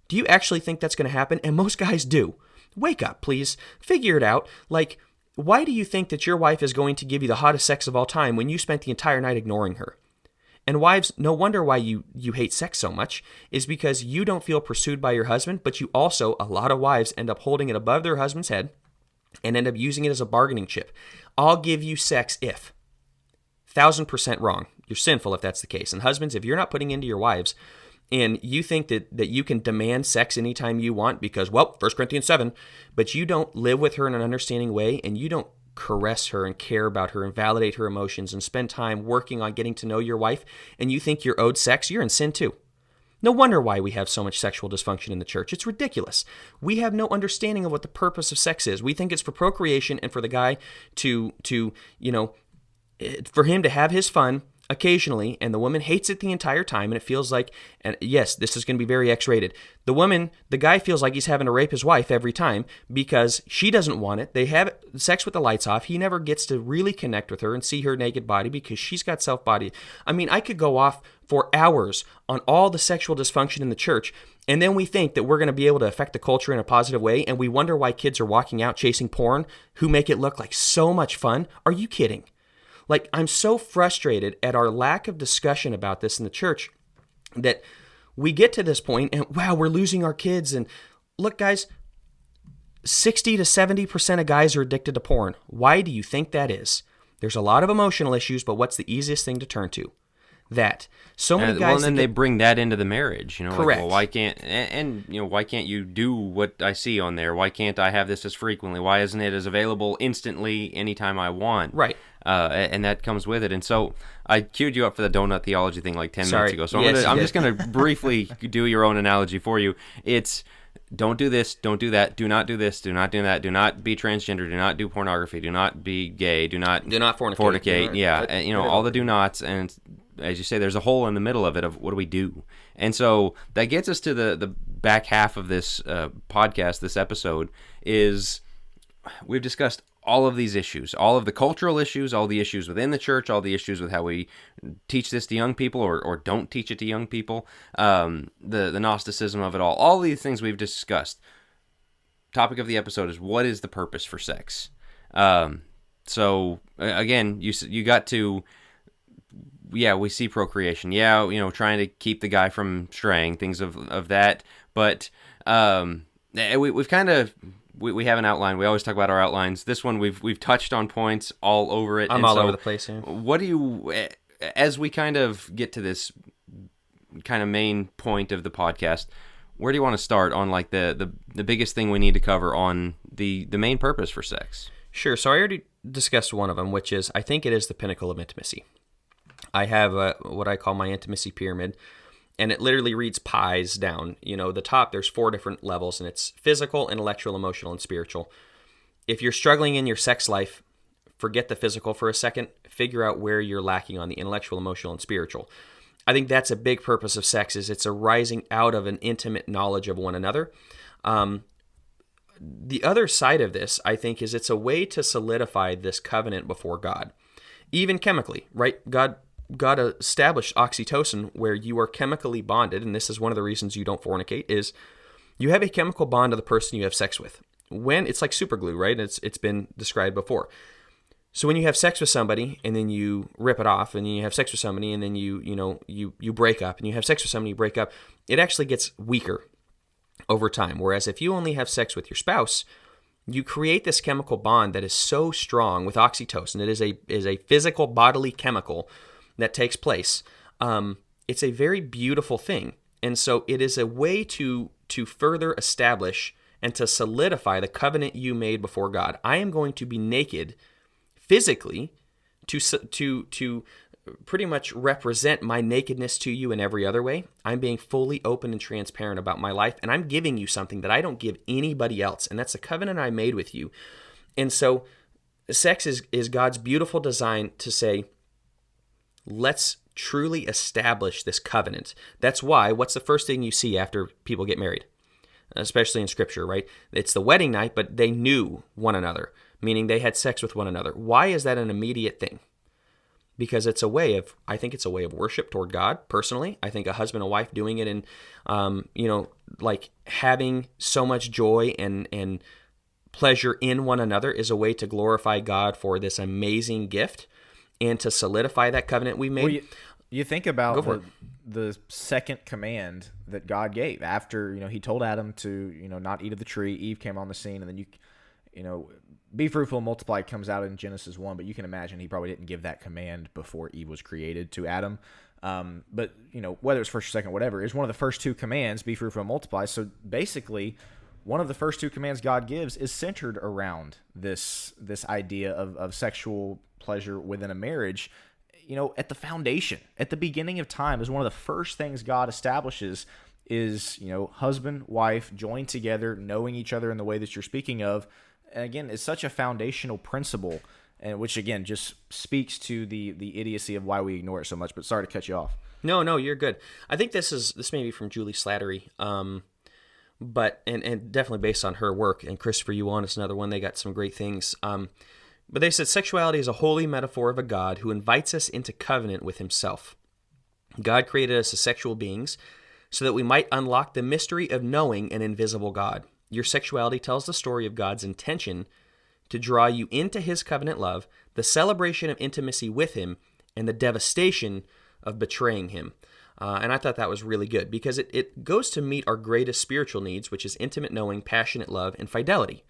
Do you actually think that's going to happen? And most guys do. Wake up, please. Figure it out. Like, why do you think that your wife is going to give you the hottest sex of all time when you spent the entire night ignoring her? And wives, no wonder why you hate sex so much, is because you don't feel pursued by your husband, but you also, a lot of wives end up holding it above their husband's head and end up using it as a bargaining chip. I'll give you sex if. 1,000% wrong. You're sinful if that's the case. And husbands, if you're not putting into your wives, and you think that you can demand sex anytime you want because, 1 Corinthians 7, but you don't live with her in an understanding way, and you don't caress her and care about her and validate her emotions and spend time working on getting to know your wife, and you think you're owed sex, you're in sin too. No wonder why we have so much sexual dysfunction in the church. It's ridiculous. We have no understanding of what the purpose of sex is. We think it's for procreation and for the guy to for him to have his fun occasionally, and the woman hates it the entire time, and it feels like, and yes, this is going to be very X-rated, the guy feels like he's having to rape his wife every time because she doesn't want it. They have sex with the lights off. He never gets to really connect with her and see her naked body because she's got self-body. I mean, I could go off for hours on all the sexual dysfunction in the church, and then we think that we're going to be able to affect the culture in a positive way, and we wonder why kids are walking out chasing porn who make it look like so much fun. Are you kidding? Like, I'm so frustrated at our lack of discussion about this in the church that we get to this point and, wow, we're losing our kids. And look, guys, 60 to 70% of guys are addicted to porn. Why do you think that is? There's a lot of emotional issues, but what's the easiest thing to turn to? That. So many guys... Well, and then they bring that into the marriage, Correct. Like, well, why can't... And, why can't you do what I see on there? Why can't I have this as frequently? Why isn't it as available instantly anytime I want? Right. And that comes with it. And so I queued you up for the donut theology thing like 10 minutes ago. So I'm just going to briefly do your own analogy for you. It's... Don't do this, don't do that, do not do this, do not do that, do not be transgender, do not do pornography, do not be gay, do not fornicate. Yeah, and, all the do nots, and as you say, there's a hole in the middle of it of what do we do? And so that gets us to the back half of this podcast, this episode, is we've discussed all of these issues, all of the cultural issues, all the issues within the church, all the issues with how we teach this to young people or don't teach it to young people, the Gnosticism of it all these things we've discussed. Topic of the episode is, what is the purpose for sex? So again, you got to we see procreation. Yeah, trying to keep the guy from straying, things of that. But we've kind of we have an outline. We always talk about our outlines. This one we've touched on points all over it. I'm all over the place here. What do you, as we kind of get to this kind of main point of the podcast, where do you want to start on like the biggest thing we need to cover on the main purpose for sex? Sure. So I already discussed one of them, which is I think it is the pinnacle of intimacy. I have what I call my intimacy pyramid, and it literally reads pies down. The top, there's 4 different levels, and it's physical, intellectual, emotional, and spiritual. If you're struggling in your sex life, forget the physical for a second. Figure out where you're lacking on the intellectual, emotional, and spiritual. I think that's a big purpose of sex, is it's a rising out of an intimate knowledge of one another. The other side of this, I think, is it's a way to solidify this covenant before God, even chemically, right? God established oxytocin where you are chemically bonded, and this is one of the reasons you don't fornicate, is you have a chemical bond to the person you have sex with. When it's like super glue, right? It's been described before. So when you have sex with somebody and then you rip it off, and then you have sex with somebody and then you break up, and you have sex with somebody, you break up, it actually gets weaker over time. Whereas if you only have sex with your spouse, you create this chemical bond that is so strong with oxytocin. It is a physical bodily chemical that takes place. It's a very beautiful thing. And so it is a way to further establish and to solidify the covenant you made before God. I am going to be naked physically to pretty much represent my nakedness to you in every other way. I'm being fully open and transparent about my life, and I'm giving you something that I don't give anybody else, and that's a covenant I made with you. And so sex is God's beautiful design to say, let's truly establish this covenant. That's why, what's the first thing you see after people get married? Especially in Scripture, right? It's the wedding night, but they knew one another, meaning they had sex with one another. Why is that an immediate thing? Because I think it's a way of worship toward God, personally. I think a husband and wife doing it and, like having so much joy and pleasure in one another is a way to glorify God for this amazing gift and to solidify that covenant we made. Well, you think about the second command that God gave after, he told Adam to, not eat of the tree. Eve came on the scene, and then be fruitful and multiply comes out in Genesis 1, but you can imagine he probably didn't give that command before Eve was created to Adam. But, whether it's first or second, whatever, is one of the first 2 commands, be fruitful and multiply. So basically, one of the first 2 commands God gives is centered around this idea of sexual pleasure within a marriage. At the foundation, at the beginning of time, is one of the first things God establishes is, husband, wife, joined together, knowing each other in the way that you're speaking of. And again, it's such a foundational principle, and which again just speaks to the idiocy of why we ignore it so much. But sorry to cut you off. No, you're good. I think this may be from Julie Slattery, but and definitely based on her work. And Christopher Yuan is another one. They got some great things. But they said sexuality is a holy metaphor of a God who invites us into covenant with himself. God created us as sexual beings so that we might unlock the mystery of knowing an invisible God. Your sexuality tells the story of God's intention to draw you into his covenant love, the celebration of intimacy with him, and the devastation of betraying him. And I thought that was really good because it goes to meet our greatest spiritual needs, which is intimate knowing, passionate love, and fidelity,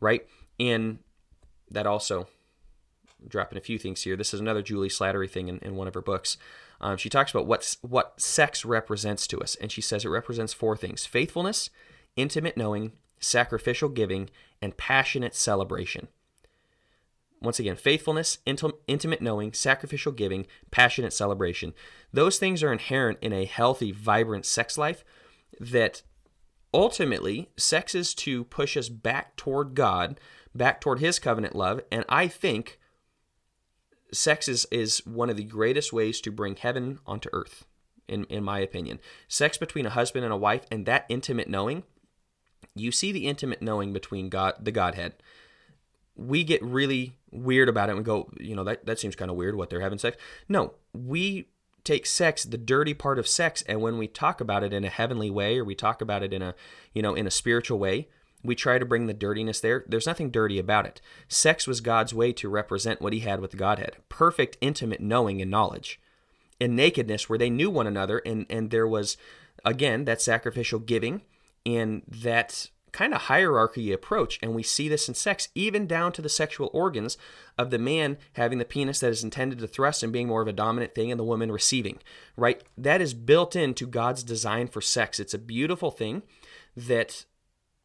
right? And that also, dropping a few things here, this is another Julie Slattery thing in one of her books. She talks about what sex represents to us, and she says it represents 4 things: faithfulness, intimate knowing, sacrificial giving, and passionate celebration. Once again, faithfulness, intimate knowing, sacrificial giving, passionate celebration. Those things are inherent in a healthy, vibrant sex life that ultimately, sex is to push us back toward God, back toward his covenant love, and I think sex is one of the greatest ways to bring heaven onto earth, in my opinion. Sex between a husband and a wife and that intimate knowing, you see the intimate knowing between God, the Godhead. We get really weird about it and we go, that seems kind of weird what they're having sex. No, we take sex, the dirty part of sex, and when we talk about it in a heavenly way or we talk about it in a spiritual way, we try to bring the dirtiness there. There's nothing dirty about it. Sex was God's way to represent what he had with the Godhead. Perfect, intimate knowing and knowledge. and nakedness where they knew one another, and there was, again, that sacrificial giving and that kind of hierarchy approach. And we see this in sex, even down to the sexual organs of the man having the penis that is intended to thrust and being more of a dominant thing, and the woman receiving, right? That is built into God's design for sex. It's a beautiful thing that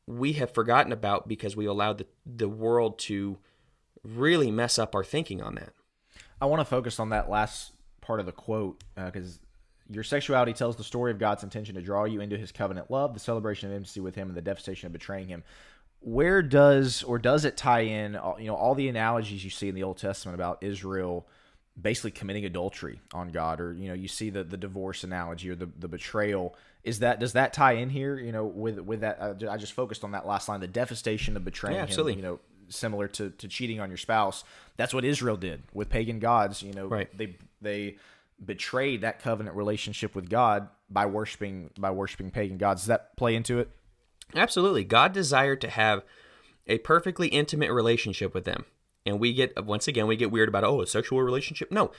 we have forgotten about because we allowed the world to really mess up our thinking on that. I want to focus on that last part of the quote because your sexuality tells the story of God's intention to draw you into his covenant love, the celebration of intimacy with him, and the devastation of betraying him. Where does it tie in, all the analogies you see in the Old Testament about Israel basically committing adultery on God, or, you see the divorce analogy or the betrayal. Does that tie in here, with that? I just focused on that last line, the devastation of betraying him, similar to cheating on your spouse. That's what Israel did with pagan gods. Right. They betrayed that covenant relationship with God by worshiping pagan gods. Does that play into it? Absolutely. God desired to have a perfectly intimate relationship with them. And we get weird about, a sexual relationship. No,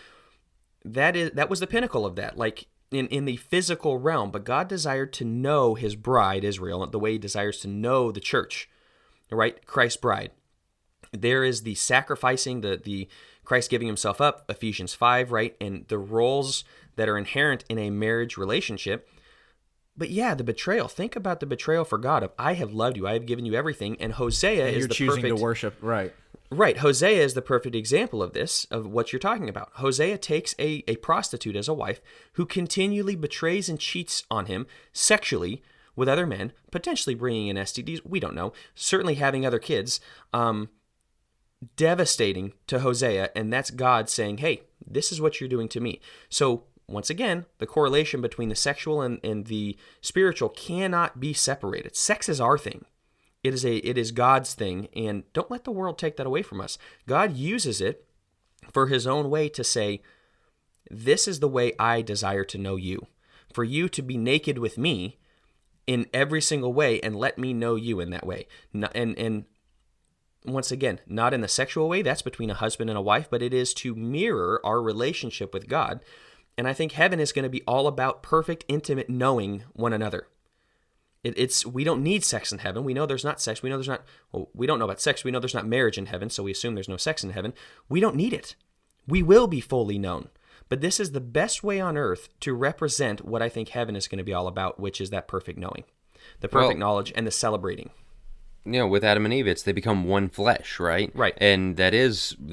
that was the pinnacle of that, like in the physical realm. But God desired to know his bride, Israel, the way he desires to know the church, right? Christ's bride. There is the sacrificing, the Christ giving himself up, Ephesians 5, right? And the roles that are inherent in a marriage relationship. But yeah, the betrayal. Think about the betrayal for God of, I have loved you, I have given you everything. And Hosea is the choosing perfect to worship, right? Right. Hosea is the perfect example of this, of what you're talking about. Hosea takes a prostitute as a wife who continually betrays and cheats on him sexually with other men, potentially bringing in STDs. We don't know. Certainly having other kids. Devastating to Hosea. And that's God saying, hey, this is what you're doing to me. So once again, the correlation between the sexual and the spiritual cannot be separated. Sex is our thing. It is God's thing, and don't let the world take that away from us. God uses it for his own way to say, this is the way I desire to know you. For you to be naked with me in every single way and let me know you in that way. And once again, not in the sexual way, that's between a husband and a wife, but it is to mirror our relationship with God. And I think heaven is going to be all about perfect, intimate knowing one another. We don't need sex in heaven. We know there's not sex. We know there's not, we don't know about sex. We know there's not marriage in heaven, so we assume there's no sex in heaven. We don't need it. We will be fully known. But this is the best way on earth to represent what I think heaven is going to be all about, which is that perfect knowing, the perfect knowledge, and the celebrating. With Adam and Eve, they become one flesh, right? Right. And that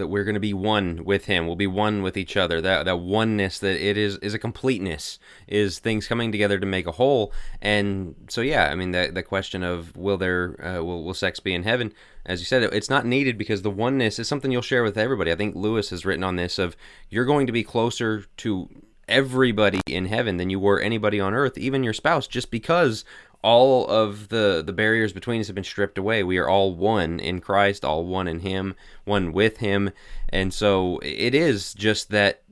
we're going to be one with him. We'll be one with each other. That oneness, that it is a completeness, is things coming together to make a whole. And so, the question of will sex be in heaven? As you said, it's not needed because the oneness is something you'll share with everybody. I think Lewis has written on this of you're going to be closer to everybody in heaven than you were anybody on earth, even your spouse, just because all of the barriers between us have been stripped away. We are all one in Christ, all one in him, one with him. And so it is just that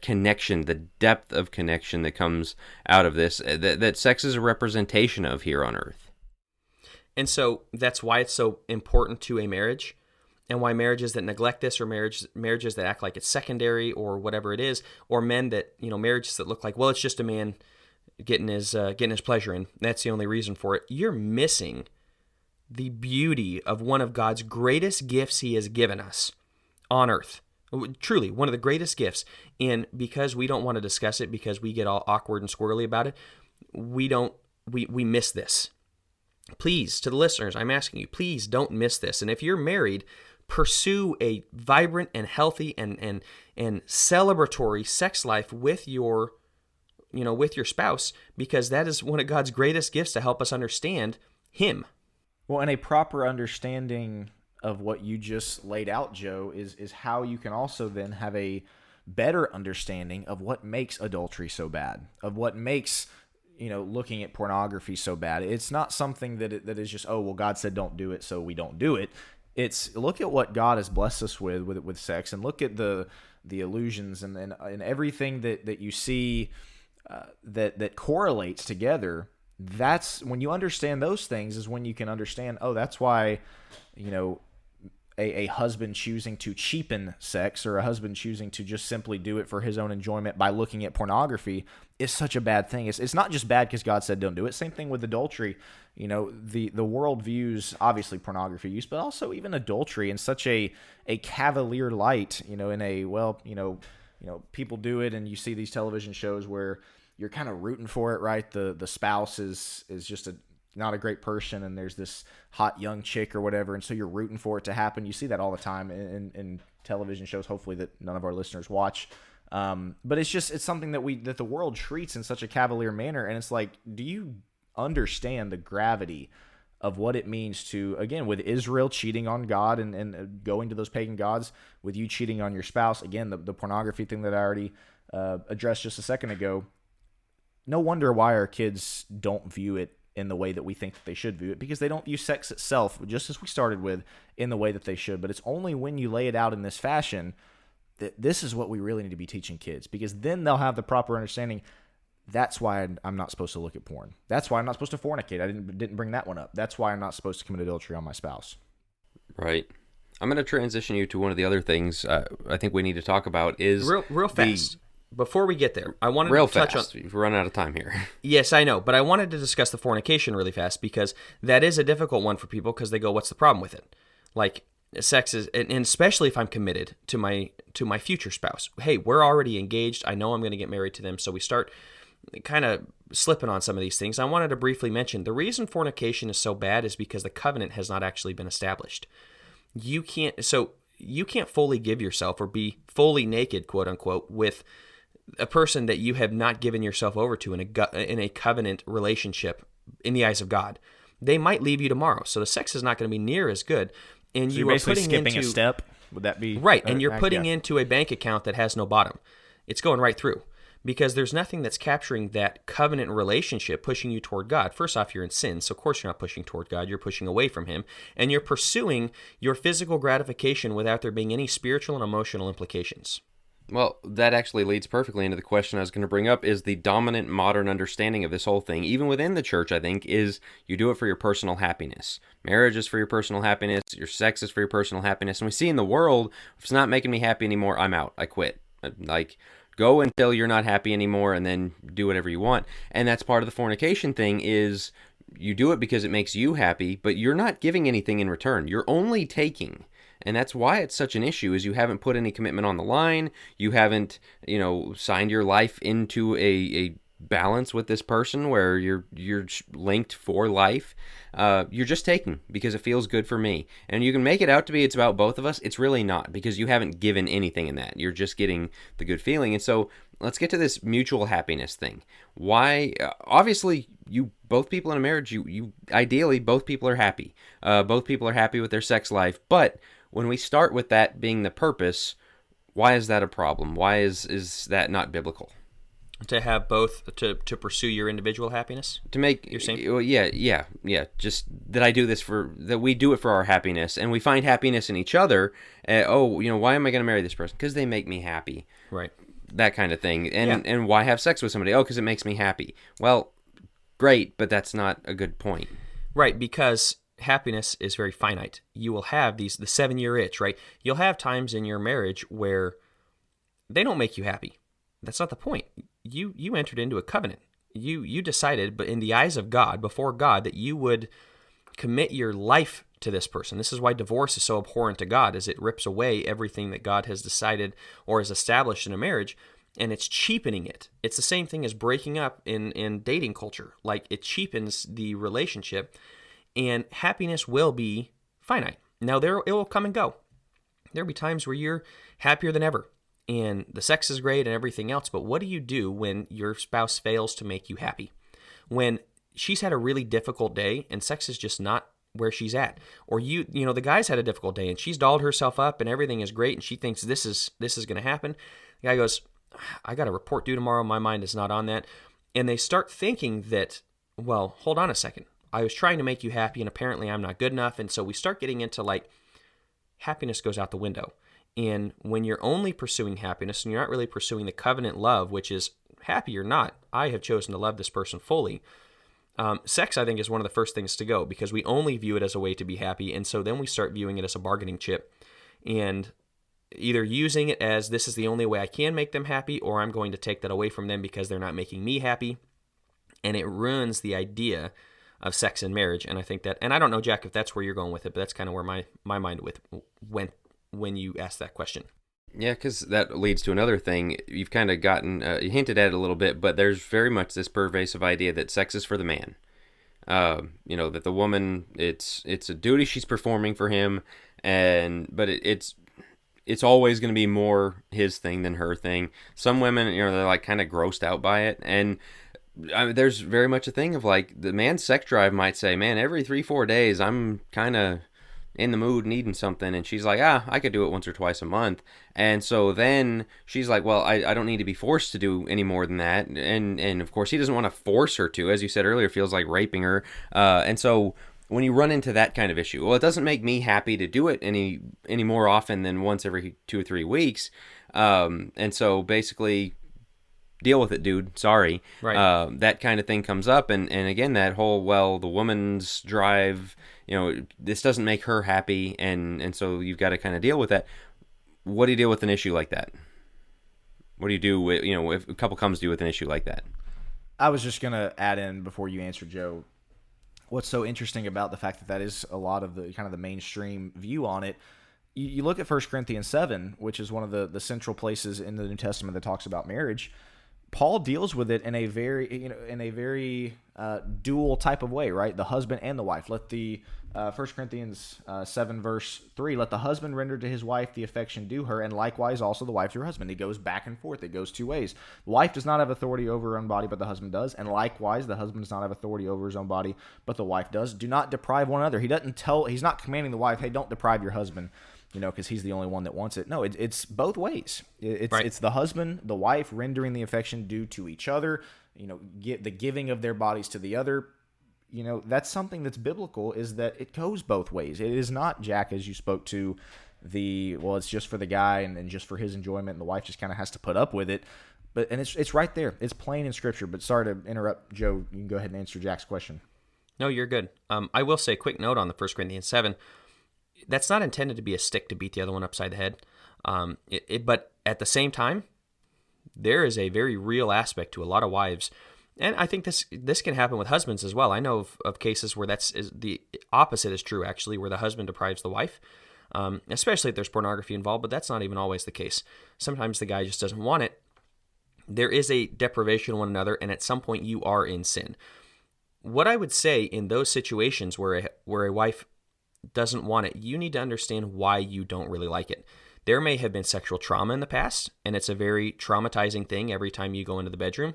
connection, the depth of connection that comes out of this, that sex is a representation of here on earth. And so that's why it's so important to a marriage, and why marriages that neglect this, or marriages that act like it's secondary or whatever it is, or men that, marriages that look like, well, it's just a man getting his pleasure in. That's the only reason for it. You're missing the beauty of one of God's greatest gifts he has given us on earth. Truly, one of the greatest gifts. And because we don't want to discuss it, because we get all awkward and squirrely about it, we miss this. Please, to the listeners, I'm asking you, please don't miss this. And if you're married, pursue a vibrant and healthy and celebratory sex life with your spouse, because that is one of God's greatest gifts to help us understand him. Well, and a proper understanding of what you just laid out, Joe, is how you can also then have a better understanding of what makes adultery so bad, of what makes, looking at pornography so bad. It's not something that is just, God said don't do it, so we don't do it. It's look at what God has blessed us with sex, and look at the illusions and everything that you see that correlates together. That's when you understand those things, is when you can understand, that's why, a husband choosing to cheapen sex, or a husband choosing to just simply do it for his own enjoyment by looking at pornography, is such a bad thing. It's not just bad because God said don't do it. Same thing with adultery. The world views obviously pornography use, but also even adultery in such a cavalier light. In a, well, people do it, and you see these television shows where you're kind of rooting for it, right? The spouse is just not a great person, and there's this hot young chick or whatever, and so you're rooting for it to happen. You see that all the time in television shows, hopefully that none of our listeners watch. But it's something that the world treats in such a cavalier manner, and it's like, do you understand the gravity of what it means to, again, with Israel cheating on God and going to those pagan gods, with you cheating on your spouse, again, the pornography thing that I already addressed just a second ago. No wonder why our kids don't view it in the way that we think that they should view it, because they don't view sex itself, just as we started with, in the way that they should. But it's only when you lay it out in this fashion that this is what we really need to be teaching kids, because then they'll have the proper understanding. That's why I'm not supposed to look at porn. That's why I'm not supposed to fornicate. I didn't bring that one up. That's why I'm not supposed to commit adultery on my spouse. Right. I'm going to transition you to one of the other things I think we need to talk about is real fast. Before we get there, I wanted to touch on... We've run out of time here. Yes, I know, but I wanted to discuss the fornication really fast, because that is a difficult one for people, because they go, what's the problem with it? Like, sex is... And especially if I'm committed to my future spouse. Hey, we're already engaged. I know I'm going to get married to them, so we start kind of slipping on some of these things. I wanted to briefly mention, the reason fornication is so bad is because the covenant has not actually been established. You can't fully give yourself, or be fully naked, quote unquote, with a person that you have not given yourself over to in a covenant relationship in the eyes of God. They might leave you tomorrow, so the sex is not going to be near as good. And so you are putting skipping a step. Would that be right? And you're putting into a bank account that has no bottom. It's going right through, because there's nothing that's capturing that covenant relationship, pushing you toward God. First off, you're in sin, so of course you're not pushing toward God. You're pushing away from Him, and you're pursuing your physical gratification without there being any spiritual and emotional implications. Well, that actually leads perfectly into the question I was going to bring up, is the dominant modern understanding of this whole thing, even within the church, I think, is you do it for your personal happiness. Marriage is for your personal happiness. Your sex is for your personal happiness. And we see in the world, if it's not making me happy anymore, I'm out. I quit. Like, go until you're not happy anymore, and then do whatever you want. And that's part of the fornication thing, is you do it because it makes you happy, but you're not giving anything in return. You're only taking. And that's why it's such an issue, is you haven't put any commitment on the line. You haven't, signed your life into a balance with this person where you're linked for life. You're just taking because it feels good for me. And you can make it out to be it's about both of us. It's really not, because you haven't given anything in that. You're just getting the good feeling. And so let's get to this mutual happiness thing. Why? Obviously, both people in a marriage, you ideally, both people are happy. Both people are happy with their sex life. But when we start with that being the purpose, why is that a problem? Why is that not biblical? To have both, to pursue your individual happiness? To make, you're saying? Yeah. Just that we do it for our happiness, and we find happiness in each other. Why am I going to marry this person? Because they make me happy. Right. That kind of thing. And why have sex with somebody? Oh, because it makes me happy. Well, great, but that's not a good point. Right, because happiness is very finite. You will have the 7-year itch, right? You'll have times in your marriage where they don't make you happy. That's not the point. You entered into a covenant. You decided, but in the eyes of God, before God, that you would commit your life to this person. This is why divorce is so abhorrent to God, is it rips away everything that God has decided or has established in a marriage, and it's cheapening it. It's the same thing as breaking up in dating culture. Like, it cheapens the relationship, and happiness will be finite. Now, it will come and go. There'll be times where you're happier than ever, and the sex is great and everything else, but what do you do when your spouse fails to make you happy? When she's had a really difficult day and sex is just not where she's at. Or the guy's had a difficult day and she's dolled herself up and everything is great and she thinks this is going to happen. The guy goes, I got a report due tomorrow. My mind is not on that. And they start thinking that, well, hold on a second. I was trying to make you happy and apparently I'm not good enough. And so we start getting into happiness goes out the window. And when you're only pursuing happiness and you're not really pursuing the covenant love, which is happy or not, I have chosen to love this person fully, Sex, I think, is one of the first things to go because we only view it as a way to be happy. And so then we start viewing it as a bargaining chip and either using it as this is the only way I can make them happy, or I'm going to take that away from them because they're not making me happy. And it ruins the idea of sex and marriage. And I think that, and I don't know, Jack, if that's where you're going with it, but that's kind of where my mind went when you asked that question. Yeah, because that leads to another thing. You've kind of gotten, you hinted at it a little bit, but there's very much this pervasive idea that sex is for the man. That the woman, it's a duty she's performing for him, but it's always going to be more his thing than her thing. Some women, they're like kind of grossed out by it, and there's very much a thing of like the man's sex drive might say, man, every 3-4 days I'm kind of in the mood needing something, and she's like, I could do it once or twice a month. And so then she's like, well, I don't need to be forced to do any more than that. And of course he doesn't want to force her to, as you said earlier, feels like raping her. And so when you run into that kind of issue, well, it doesn't make me happy to do it any more often than once every 2 or 3 weeks. And so basically, deal with it, dude. Sorry. Right. That kind of thing comes up. And again, that whole, well, the woman's drive, this doesn't make her happy. And so you've got to kind of deal with that. What do you deal with an issue like that? What do you do with, if a couple comes to you with an issue like that? I was just going to add in before you answer, Joe, what's so interesting about the fact that is a lot of the kind of the mainstream view on it. You look at 1 Corinthians 7, which is one of the central places in the New Testament that talks about marriage. Paul deals with it in a very dual type of way, right? The husband and the wife. Let the 1 Corinthians 7 verse 3, let the husband render to his wife the affection due her, and likewise also the wife to her husband. It goes back and forth. It goes 2 ways. The wife does not have authority over her own body, but the husband does. And likewise, the husband does not have authority over his own body, but the wife does. Do not deprive one another. He's not commanding the wife, hey, don't deprive your husband, because he's the only one that wants it. No, it's both ways. It's the husband, the wife rendering the affection due to each other, the giving of their bodies to the other. That's something that's biblical, is that it goes both ways. It is not, Jack, as you spoke to, it's just for the guy and just for his enjoyment, and the wife just kind of has to put up with it. And it's right there. It's plain in Scripture. But sorry to interrupt, Joe. You can go ahead and answer Jack's question. No, you're good. I will say a quick note on the 1 Corinthians 7. That's not intended to be a stick to beat the other one upside the head. But at the same time, there is a very real aspect to a lot of wives. And I think this can happen with husbands as well. I know of cases where the opposite is true, actually, where the husband deprives the wife, especially if there's pornography involved, but that's not even always the case. Sometimes the guy just doesn't want it. There is a deprivation of one another, and at some point you are in sin. What I would say in those situations where a wife doesn't want it, you need to understand why you don't really like it. There may have been sexual trauma in the past, and it's a very traumatizing thing every time you go into the bedroom.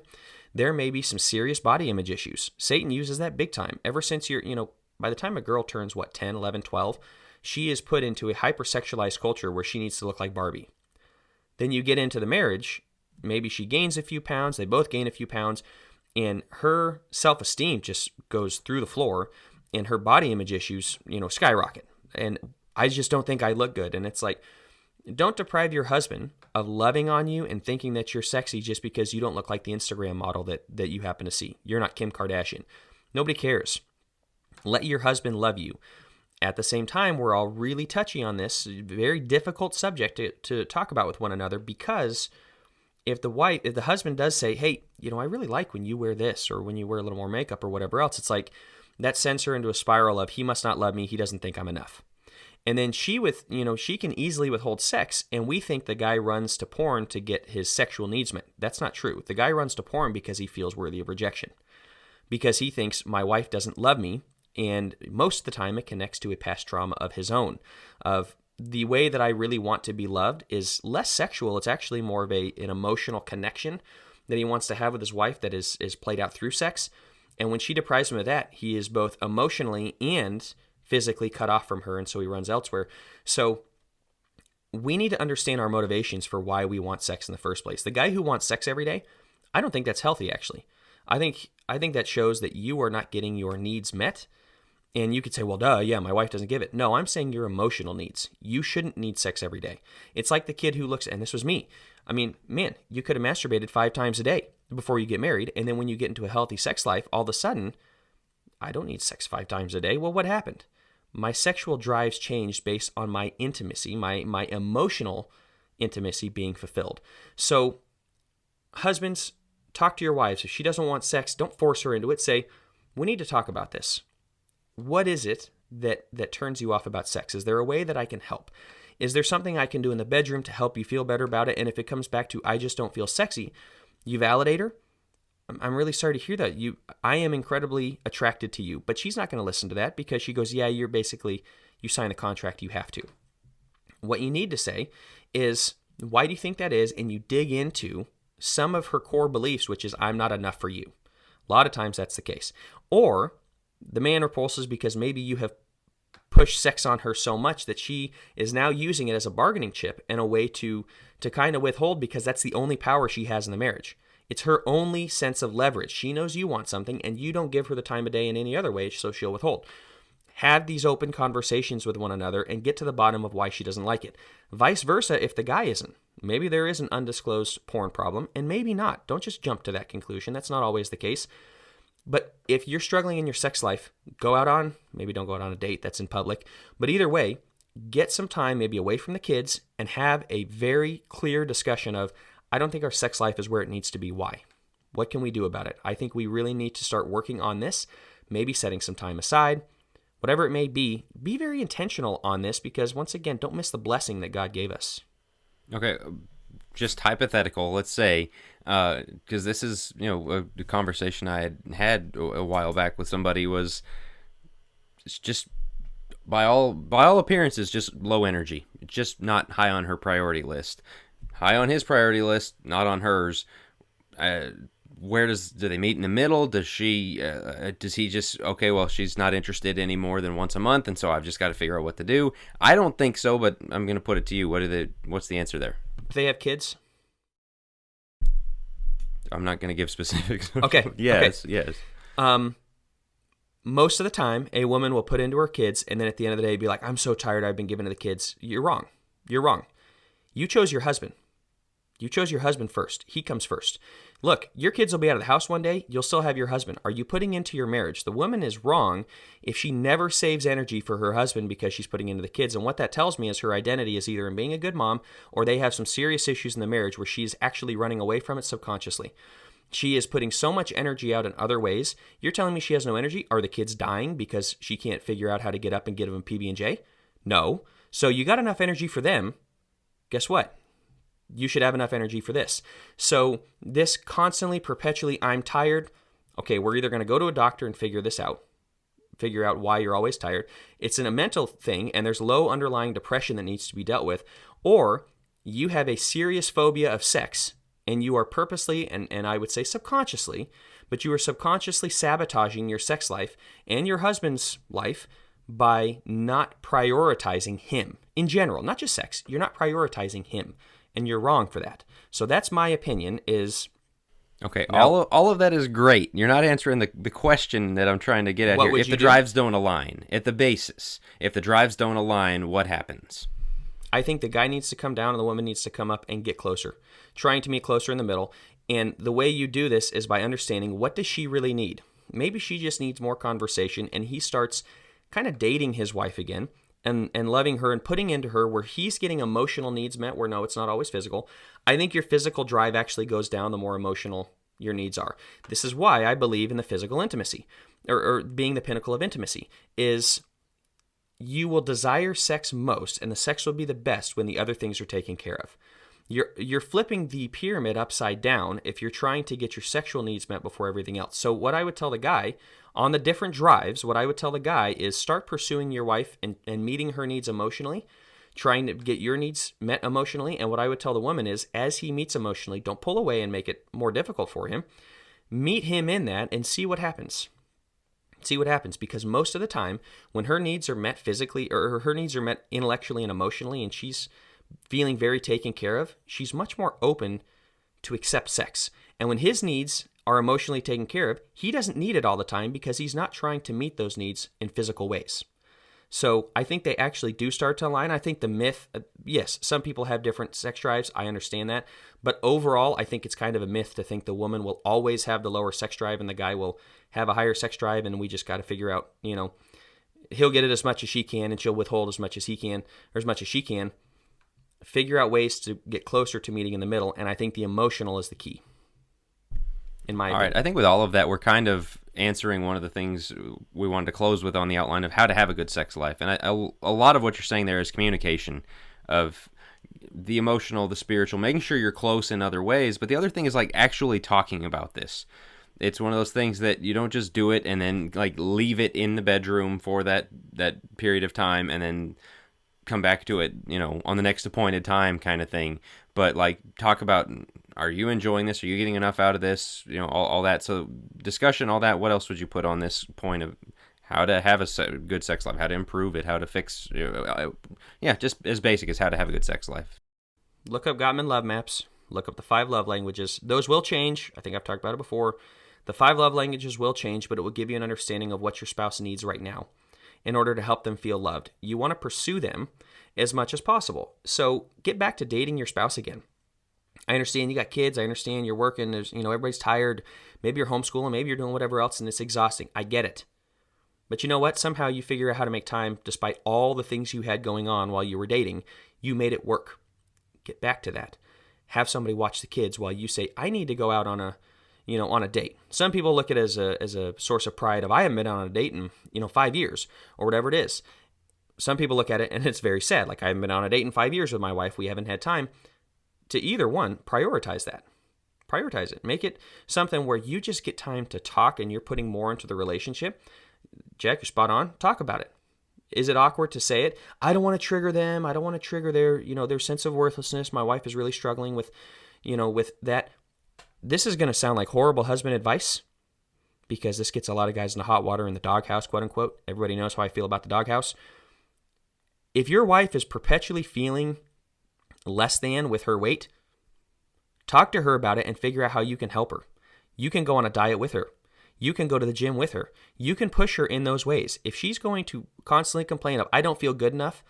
There may be some serious body image issues. Satan uses that big time. Ever since by the time a girl turns, 10, 11, 12, she is put into a hypersexualized culture where she needs to look like Barbie. Then you get into the marriage, maybe she gains a few pounds, they both gain a few pounds, and her self-esteem just goes through the floor, and her body image issues, skyrocket. And I just don't think I look good. And it's like, don't deprive your husband of loving on you and thinking that you're sexy just because you don't look like the Instagram model that you happen to see. You're not Kim Kardashian. Nobody cares. Let your husband love you. At the same time, we're all really touchy on this, very difficult subject to talk about with one another, because if the husband does say, hey, I really like when you wear this, or when you wear a little more makeup or whatever else, it's like, that sends her into a spiral of, he must not love me, he doesn't think I'm enough. And then she can easily withhold sex, and we think the guy runs to porn to get his sexual needs met. That's not true. The guy runs to porn because he feels worthy of rejection, because he thinks my wife doesn't love me, and most of the time it connects to a past trauma of his own, of the way that I really want to be loved is less sexual. It's actually more of an emotional connection that he wants to have with his wife that is played out through sex. And when she deprives him of that, he is both emotionally and physically cut off from her, and so he runs elsewhere. So we need to understand our motivations for why we want sex in the first place. The guy who wants sex every day, I don't think that's healthy, actually. I think that shows that you are not getting your needs met. And you could say, well, duh, yeah, my wife doesn't give it. No, I'm saying your emotional needs. You shouldn't need sex every day. It's like the kid who looks, and this was me. I mean, man, you could have masturbated 5 times a day before you get married, and then when you get into a healthy sex life, all of a sudden, I don't need sex 5 times a day. Well, what happened? My sexual drives changed based on my intimacy, my emotional intimacy being fulfilled. So husbands, talk to your wives. If she doesn't want sex, don't force her into it. Say, we need to talk about this. What is it that turns you off about sex? Is there a way that I can help? Is there something I can do in the bedroom to help you feel better about it? And if it comes back to, I just don't feel sexy, you validate her. I'm really sorry to hear that. I am incredibly attracted to you. But she's not going to listen to that because she goes, yeah, you sign the contract, you have to. What you need to say is, why do you think that is? And you dig into some of her core beliefs, which is, I'm not enough for you. A lot of times that's the case. Or the man repulses because maybe you have pushed sex on her so much that she is now using it as a bargaining chip and a way to kind of withhold, because that's the only power she has in the marriage. It's her only sense of leverage. She knows you want something and you don't give her the time of day in any other way, so she'll withhold. Have these open conversations with one another and get to the bottom of why she doesn't like it. Vice versa, if the guy isn't. Maybe there is an undisclosed porn problem, and maybe not. Don't just jump to that conclusion. That's not always the case. But if you're struggling in your sex life, maybe don't go out on a date that's in public, but either way, get some time maybe away from the kids and have a very clear discussion of, I don't think our sex life is where it needs to be. Why? What can we do about it? I think we really need to start working on this, maybe setting some time aside, whatever it may be very intentional on this, because once again, don't miss the blessing that God gave us. Okay, just hypothetical, let's say, because this is, a conversation I had a while back with somebody, was it's just by all appearances just low energy, just not high on her priority list. High on his priority list, not on hers. Do they meet in the middle? Does he just, okay, well, she's not interested any more than once a month, and so I've just got to figure out what to do? I don't think so, but I'm going to put it to you. What's the answer there? Do they have kids? I'm not going to give specifics. Okay. Yes. Most of the time, a woman will put into her kids, and then at the end of the day be like, I'm so tired, I've been given to the kids. You're wrong. You chose your husband. You chose your husband first. He comes first. Look, your kids will be out of the house one day. You'll still have your husband. Are you putting into your marriage? The woman is wrong if she never saves energy for her husband because she's putting into the kids. And what that tells me is her identity is either in being a good mom, or they have some serious issues in the marriage where she's actually running away from it subconsciously. She is putting so much energy out in other ways. You're telling me she has no energy? Are the kids dying because she can't figure out how to get up and get them PB&J? No. So you got enough energy for them. Guess what? You should have enough energy for this. So this constantly, perpetually, I'm tired. Okay, we're either going to go to a doctor and figure this out, figure out why you're always tired. It's a mental thing, and there's low underlying depression that needs to be dealt with. Or you have a serious phobia of sex, and you are purposely, and I would say subconsciously, but you are subconsciously sabotaging your sex life and your husband's life by not prioritizing him in general, not just sex. You're not prioritizing him. And you're wrong for that. So that's my opinion is... Okay, all of that is great. You're not answering the question that I'm trying to get at here. If the drives don't align, at the basis, if the drives don't align, what happens? I think the guy needs to come down and the woman needs to come up and get closer, trying to meet closer in the middle. And the way you do this is by understanding, what does she really need? Maybe she just needs more conversation, and he starts kind of dating his wife again. And loving her and putting into her where he's getting emotional needs met, where no, it's not always physical. I think your physical drive actually goes down the more emotional your needs are. This is why I believe in the physical intimacy, or being the pinnacle of intimacy, is you will desire sex most, and the sex will be the best when the other things are taken care of. You're flipping the pyramid upside down if you're trying to get your sexual needs met before everything else. So what I would tell the guy on the different drives, what I would tell the guy is start pursuing your wife and meeting her needs emotionally, trying to get your needs met emotionally. And what I would tell the woman is, as he meets emotionally, don't pull away and make it more difficult for him. Meet him in that and see what happens. See what happens, because most of the time when her needs are met physically, or her needs are met intellectually and emotionally, and she's feeling very taken care of, she's much more open to accept sex. And when his needs are emotionally taken care of, he doesn't need it all the time because he's not trying to meet those needs in physical ways. So I think they actually do start to align. I think the myth, yes, some people have different sex drives. I understand that. But overall, I think it's kind of a myth to think the woman will always have the lower sex drive and the guy will have a higher sex drive, and we just got to figure out, he'll get it as much as she can and she'll withhold as much as he can or as much as she can. Figure out ways to get closer to meeting in the middle, and I think the emotional is the key. In my opinion. All right, I think with all of that, we're kind of answering one of the things we wanted to close with on the outline of how to have a good sex life. And a lot of what you're saying there is communication of the emotional, the spiritual, making sure you're close in other ways. But the other thing is like actually talking about this. It's one of those things that you don't just do it and then like leave it in the bedroom for that period of time and then come back to it, on the next appointed time kind of thing. But like talk about, are you enjoying this? Are you getting enough out of this? All that. So discussion, all that. What else would you put on this point of how to have a good sex life, how to improve it, how to fix, just as basic as how to have a good sex life. Look up Gottman Love Maps. Look up the 5 love languages. Those will change. I think I've talked about it before. The 5 love languages will change, but it will give you an understanding of what your spouse needs right now in order to help them feel loved. You want to pursue them as much as possible. So get back to dating your spouse again. I understand you got kids. I understand you're working. There's, everybody's tired. Maybe you're homeschooling. Maybe you're doing whatever else, and it's exhausting. I get it. But you know what? Somehow you figure out how to make time despite all the things you had going on while you were dating. You made it work. Get back to that. Have somebody watch the kids while you say, I need to go out on a date. Some people look at it as a source of pride of, I haven't been on a date in, 5 years or whatever it is. Some people look at it and it's very sad. Like, I haven't been on a date in 5 years with my wife. We haven't had time. To either one, prioritize that. Prioritize it. Make it something where you just get time to talk and you're putting more into the relationship. Jack, you're spot on. Talk about it. Is it awkward to say it? I don't want to trigger them. I don't want to trigger their sense of worthlessness. My wife is really struggling with that. This is going to sound like horrible husband advice because this gets a lot of guys in the hot water in the doghouse, quote unquote. Everybody knows how I feel about the doghouse. If your wife is perpetually feeling less than with her weight, talk to her about it and figure out how you can help her. You can go on a diet with her. You can go to the gym with her. You can push her in those ways. If she's going to constantly complain of, I don't feel good enough,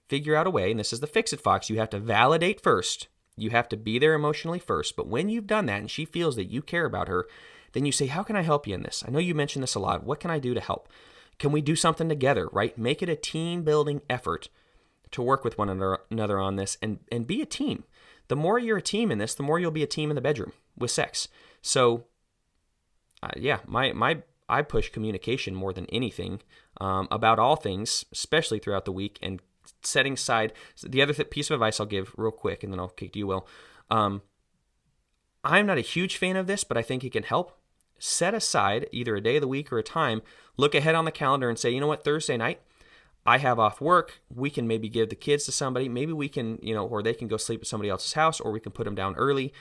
figure out a way, and this is the fix-it fox, you have to validate first. You have to be there emotionally first. But when you've done that and she feels that you care about her, then you say, how can I help you in this? I know you mentioned this a lot. What can I do to help? Can we do something together, right? Make it a team-building effort to work with one another on this and be a team. The more you're a team in this, the more you'll be a team in the bedroom with sex. So, I push communication more than anything about all things, especially throughout the week, and setting aside. The other piece of advice I'll give real quick, and then I'll kick to you, Will. I'm not a huge fan of this, but I think it can help. Set aside either a day of the week or a time. Look ahead on the calendar and say, you know what, Thursday night, I have off work. We can maybe give the kids to somebody. Maybe we can, or they can go sleep at somebody else's house, or we can put them down early.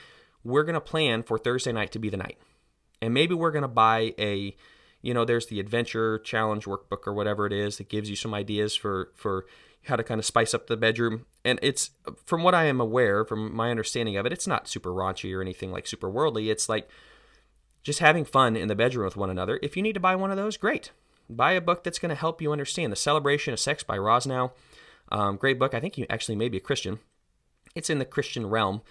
We're going to plan for Thursday night to be the night. And maybe we're going to buy there's the adventure challenge workbook or whatever it is that gives you some ideas for how to kind of spice up the bedroom. And it's, from what I am aware, from my understanding of it, it's not super raunchy or anything like super worldly. It's like just having fun in the bedroom with one another. If you need to buy one of those, great. Buy a book that's going to help you understand. The Celebration of Sex by Rosnow. Great book. I think you actually may be a Christian. It's in the Christian realm.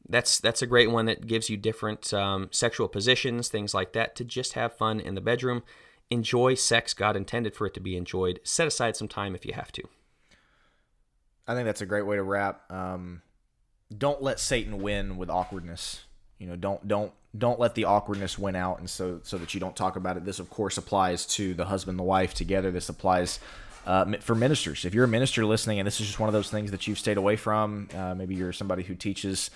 That's a great one that gives you different sexual positions, things like that, to just have fun in the bedroom. Enjoy sex. God intended for it to be enjoyed. Set aside some time if you have to. I think that's a great way to wrap. Don't let Satan win with awkwardness. Don't let the awkwardness win out, and so that you don't talk about it. This, of course, applies to the husband and the wife together. This applies for ministers. If you're a minister listening, and this is just one of those things that you've stayed away from, maybe you're somebody who teaches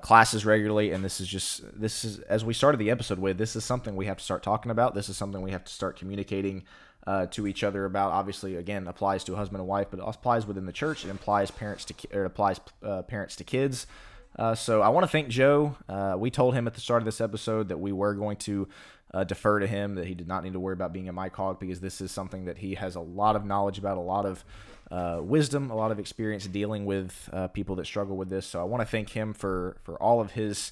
classes regularly, and this is as we started the episode with, this is something we have to start talking about. This is something we have to start communicating to each other about. Obviously, again, applies to a husband and wife, but it applies within the church. It applies parents to kids. So I want to thank Joe. We told him at the start of this episode that we were going to defer to him, that he did not need to worry about being a mic hog, because this is something that he has a lot of knowledge about, a lot of wisdom, a lot of experience dealing with people that struggle with this. So I want to thank him for all of his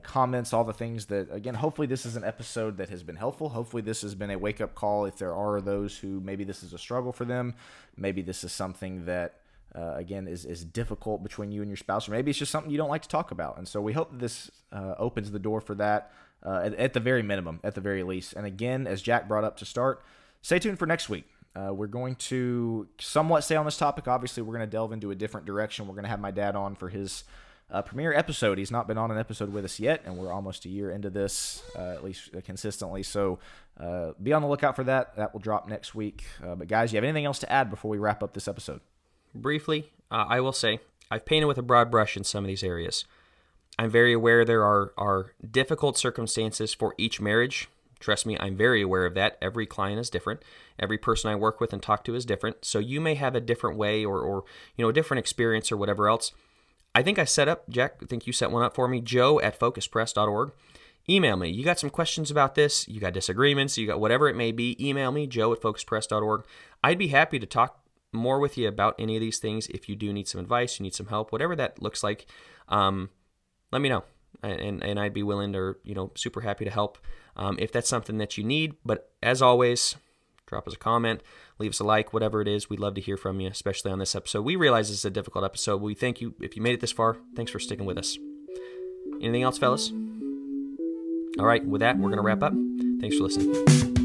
comments, all the things that, again, hopefully this is an episode that has been helpful. Hopefully this has been a wake-up call if there are those who maybe this is a struggle for them. Maybe this is something that, again, is difficult between you and your spouse, or maybe it's just something you don't like to talk about. And so we hope that this opens the door for that at the very minimum, at the very least. And again, as Jack brought up to start, stay tuned for next week. We're going to somewhat stay on this topic. Obviously, we're going to delve into a different direction. We're going to have my dad on for his premiere episode. He's not been on an episode with us yet, and we're almost a year into this, at least consistently. So be on the lookout for that. That will drop next week. But guys, you have anything else to add before we wrap up this episode? Briefly, I will say I've painted with a broad brush in some of these areas. I'm very aware there are difficult circumstances for each marriage. Trust me, I'm very aware of that. Every client is different. Every person I work with and talk to is different. So you may have a different way or a different experience or whatever else. I think I set up, Jack, I think you set one up for me, joe@focuspress.org. Email me. You got some questions about this, you got disagreements, you got whatever it may be, email me, joe@focuspress.org. I'd be happy to talk more with you about any of these things. If you do need some advice, you need some help, whatever that looks like, let me know. And I'd be willing to, super happy to help if that's something that you need. But as always, drop us a comment, leave us a like, whatever it is. We'd love to hear from you, especially on this episode. We realize this is a difficult episode. We thank you. If you made it this far, thanks for sticking with us. Anything else, fellas? All right, with that, we're going to wrap up. Thanks for listening.